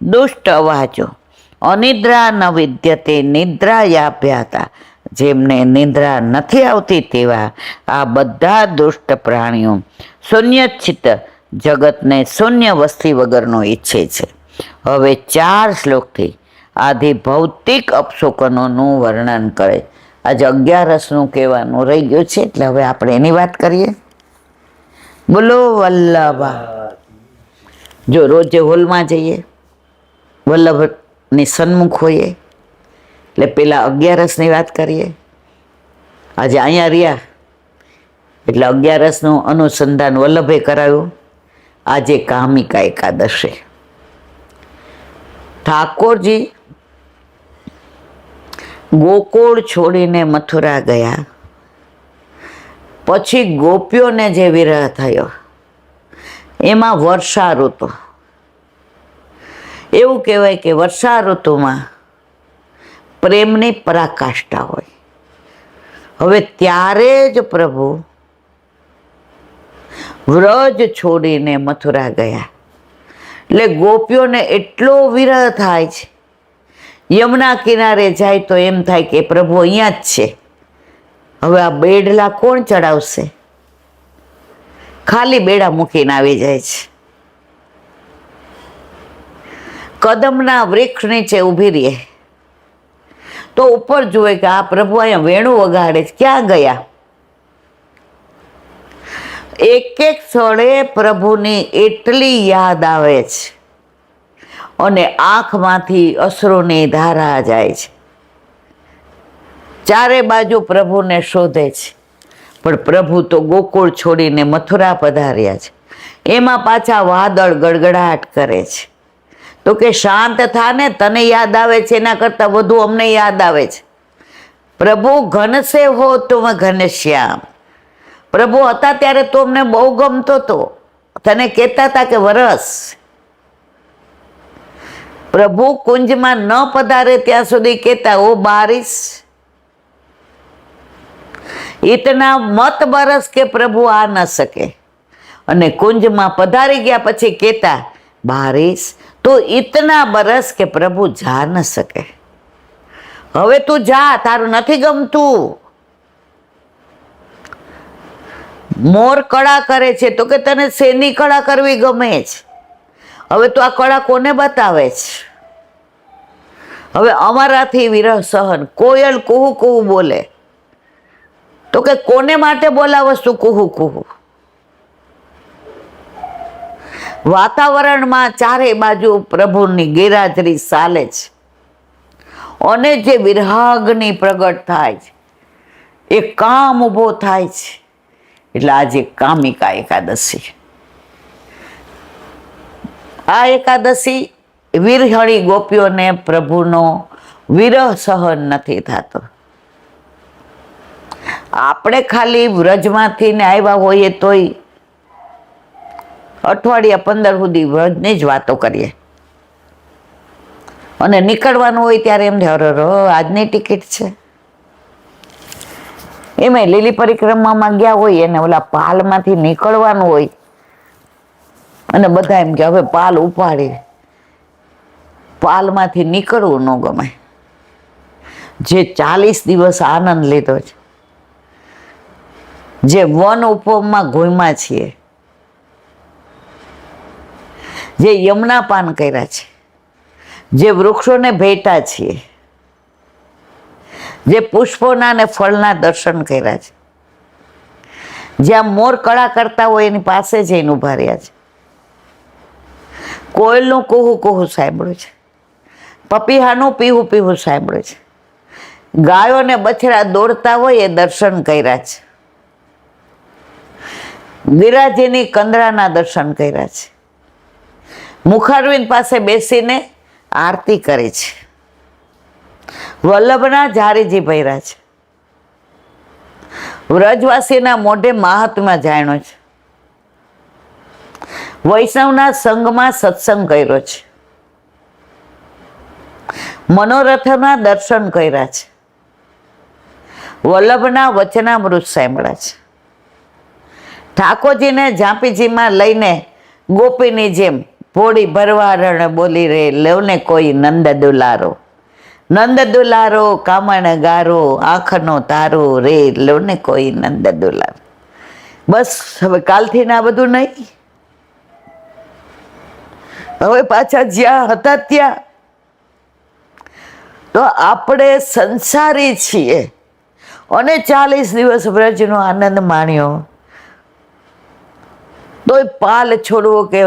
દુષ્ટ અવાજો, અનિદ્રા ન વિદ્યતે નિદ્રાયાભ્યાતા. જેમને નિદ્રા નથી આવતી તેવા આ બધા દુષ્ટ પ્રાણીઓ શૂન્યચિત્ત જગતને શૂન્ય વસ્તી વગરનો ઈચ્છે છે. હવે 4 શ્લોકથી આદિ ભૌતિક અપશોકનોનું વર્ણન કરે. આજે 11 કહેવાનું રહી ગયું છે, એટલે હવે આપણે એની વાત કરીએ. બોલો વલ્લભા. જો રોજે હોલમાં જઈએ, વલ્લભની સન્મુખ હોઈએ, એટલે પેલા 11ની વાત કરીએ. આજે અહીંયા રહ્યા એટલે 11નું અનુસંધાન વલ્લભે કરાવ્યું. આજે કામિકા એકાદશે. ઠાકોરજી ગોકુળ છોડીને મથુરા ગયા પછી ગોપીઓને જે વિરહ થયો એમાં વર્ષા ઋતુ. એવું કહેવાય કે વર્ષા ઋતુમાં પ્રેમની પરાકાષ્ઠા હોય. હવે ત્યારે જ પ્રભુ વ્રજ છોડીને મથુરા ગયા, એટલે ગોપીઓને એટલો વિરહ થાય છે. યમુના કિનારે જાય તો એમ થાય કે પ્રભુ અહીંયા જ છે. હવે આ બેડલા કોણ ચડાવશે? ખાલી બેડા મૂકીને આવી જાય છે. કદમના વૃક્ષ નીચે ઊભી રહે તો ઉપર જુએ કે આ પ્રભુ અહીંયા વેણું વગાડે છે, ક્યાં ગયા? એક એક સ્થળે પ્રભુની એટલી યાદ આવે છે અને આંખમાંથી અશ્રુની ધારા જાય છે. ચારે બાજુ પ્રભુને શોધે છે, પણ પ્રભુ તો ગોકુળ છોડીને મથુરા પધાર્યા છે. એમાં પાછા વાદળ ગડગડાટ કરે છે. તો કે શાંત થા ને, તને યાદ આવે છે એના કરતાં વધુ અમને યાદ આવે છે. પ્રભુ ઘન સે હો તુમ ઘનશ્યામ, પ્રભુ હતા ત્યારે તો અમને બહુ ગમતો હતો, તને કહેતા હતા કે વરસ. પ્રભુ કુંજમાં ન પધારે ત્યાં સુધી કહેતા ઓ બારિશ, ઇતના મત બરસ કે પ્રભુ આ ન શકે. અને કુંજમાં પધારી ગયા પછી કહેતા બારિશ તો ઇતના બરસ કે પ્રભુ જા ન શકે. હવે તું જા, તારું નથી ગમતું. મોર કળા કરે છે તો કે તને શેની કળા કરવી ગમે છે? હવે તું આ કળા કોને બતાવે છે? હવે અમારાથી વિરહ સહન. કોયલ કુહુ કુહુ બોલે તો કે કોને માટે બોલાવસ તું કુહુ કુહુ? વાતાવરણમાં ચારે બાજુ પ્રભુની ગેરહાજરી ચાલે છે અને જે વિરહાગ્નિ પ્રગટ થાય છે, એ કામ ઊભો થાય છે. એટલે આજે કામિકા એકાદશી. આ એકાદશી વિરહણી ગોપીઓને પ્રભુનો વિરહ સહન નથી થતો. આપણે ખાલી વ્રજમાંથી ને આવ્યા હોઈએ તોય અઠવાડિયા 15 સુધી વ્રજની જ વાતો કરીએ અને નીકળવાનું હોય ત્યારે એમ થાય આજની ટિકિટ છે. એમાં લીલી પરિક્રમામાં ગયા હોય અને ઓલા પાલમાંથી નીકળવાનું હોય અને બધા એમ કે હવે પાલ ઉપાડી. પાલમાંથી નીકળવું ન ગમે. જે 40 દિવસ આનંદ લીધો છે, જે વન ઉપવનમાં ઘૂમ્યા છીએ, જે યમુના પાન કર્યા છે, જે વૃક્ષોને ભેટા છીએ, જે પુષ્પોના ને ફળના દર્શન કર્યા છે, જ્યાં મોર કળા કરતા હોય એની પાસે જઈને ઉભા રહ્યા છે, કોયલનું કુહુ કુહુ સાંભળ્યું છે, પપીહાનું પીહું પીહું સાંભળ્યું છે, ગાયોને બછડા દોડતા હોય એ દર્શન કર્યા છે, ગિરાજીની કંદરાના દર્શન કર્યા છે, મુખારવિંદ પાસે બેસીને આરતી કરી છે, વલ્લભના ઝારીજી ભર્યા છે, વ્રજવાસીના મોઢે મહાત્મા જાણ્યો છે, વૈષ્ણવના સંઘમાં સત્સંગ કર્યો છે, મનોરથના દર્શન કર્યા છે, વલ્લભના વચનામૃત સાંભળ્યા છે, ઠાકોરજીને ઝાંપીજીમાં લઈને ગોપીની જેમ ભોળી ભરવાડણ બોલી રે લવને કોઈ નંદ દુલારો, નંદ દુલારો કામણ ગારો આંખનો તારો રે લવને કોઈ નંદ દુલારો. બસ હવે કાલથી ના બધું નહીં. હવે પાછા જ્યાં હતા ત્યાં. તો આપણે સંસારી છીએ અને 40 દિવસ વ્રજનો આનંદ માણ્યો, તોય પાલ છોડવો કે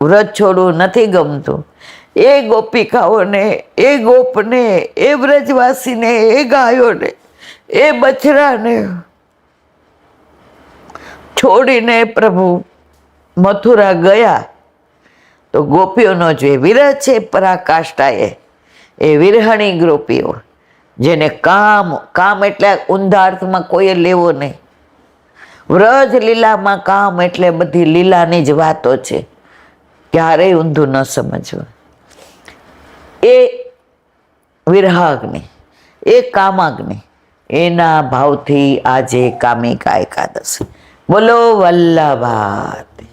વ્રજ છોડવું નથી ગમતું. એ ગોપિકાઓને, એ ગોપને, એ વ્રજવાસીને, એ ગાયોને, એ બછડાને છોડીને પ્રભુ મથુરા ગયા. તો ગોપીઓનો જે વિરહ છે પરાકાષ્ઠાએ, એ વિરહણી ગોપીઓ, જેને કામ એટલે ઊંધા અર્થમાં કોઈએ લેવો નહીં. વ્રજ લીલામાં કામ એટલે બધી લીલાની જ વાતો છે, ક્યારેય ઊંધું ન સમજવું. એ વિરહાગ્નિ, એ કામાગ્નિ, એના ભાવથી આજે કામિકા એકાદશી. બોલો વલ્લભાતી.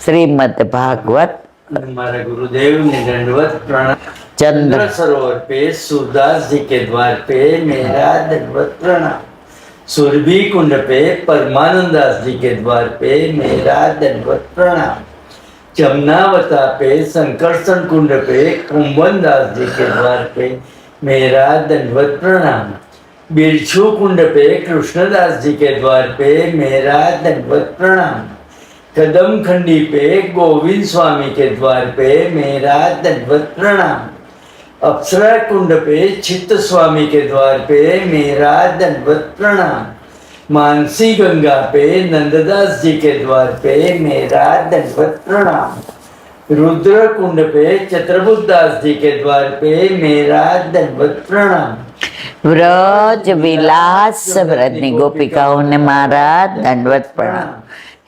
શ્રીમદ ભાગવત. हमारे गुरुदेव ने दंडवत प्रणाम. चंद्र सरोवर पे सूरदास जी के द्वार पे मेरा दंडवत प्रणाम. सुरभि कुंड पे परमानंद दास जी के द्वार पे मेरा दंडवत प्रणाम. जमुनावता पे संकर्षण कुंड पे कुंभन दास जी के द्वार पे मेरा दंडवत प्रणाम. बिरछू कुंड पे कृष्णदास जी के द्वार पे मेरा दंडवत प्रणाम. कदम खंडी पे गोविंद स्वामी के द्वार पे मेरा दंडवत प्रणाम. अप्सरा कुंड पे चित्त स्वामी के द्वार पे मेरा दंडवत प्रणाम. मानसी गंगा पे नंददास जी के द्वार पे मेरा दंडवत प्रणाम. रुद्र कुंड पे चतुर्भुज दास जी के द्वार पे मेरा दंडवत प्रणाम. વ્રજ વિલાસ વ્રજની ગોપિકાઓને મારા દંડવત પ્રણામ.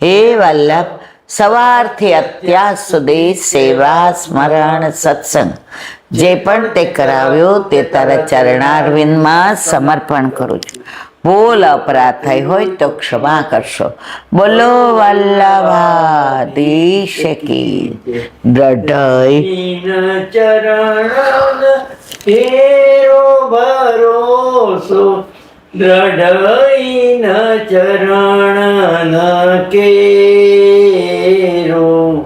હે વલ્લભ, સવારથી અત્યાર સુધી સેવા સ્મરણ સત્સંગ જે પણ તે કરાવ્યો તે તારા ચરણારવિંદમાં સમર્પણ કરું છું. ભૂલ અપરાધ થઈ હોય તો ક્ષમા કરશો. બોલો વલ્લભાધીશ કી દ્રઢય ચરણ તેરો ભરોસો, દ્રઢઈન ચરણ કેરો.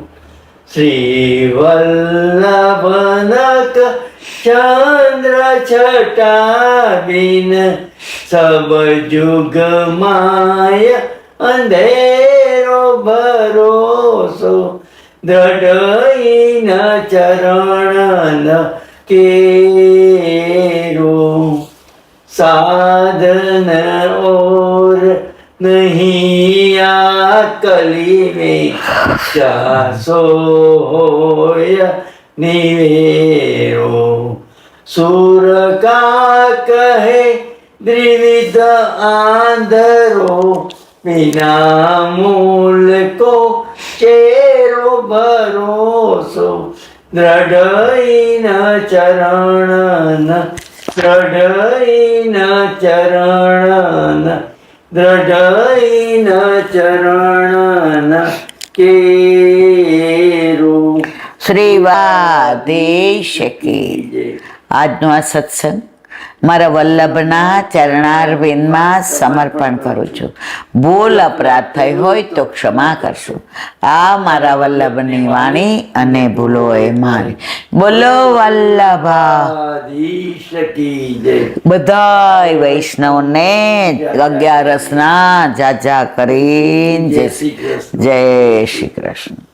શ્રી વલ્લભનક ચંદ્ર છટા બિન, સબ જુગ માય અંધેરો ભરોસો, દ્રઢઈન ચરણ કેરો. साधन और नहीं कली में, चासो होय निवेरो. सुर का कहे द्विविध आंधरो, बिना मूल को चेरो भरोसो, द्रढ़ चरण દ્રઢઈન ચરણ, દ્રઢઈન ચરણ કેરો. શ્રીવાધીશ કી. આજનો આ સત્સંગ મારા વલ્લભના ચરણારવિંદમાં સમર્પણ કરું છું. ભૂલ અપરાધ થઈ હોય તો ક્ષમા કરશું. આ મારા વલ્લભની વાણી અને ભૂલો એ મારી. બોલો વલ્લભાધીશ કી જય. બધાય વૈષ્ણવને 11 જાજા કરીને જય શ્રી કૃષ્ણ. જય શ્રી કૃષ્ણ.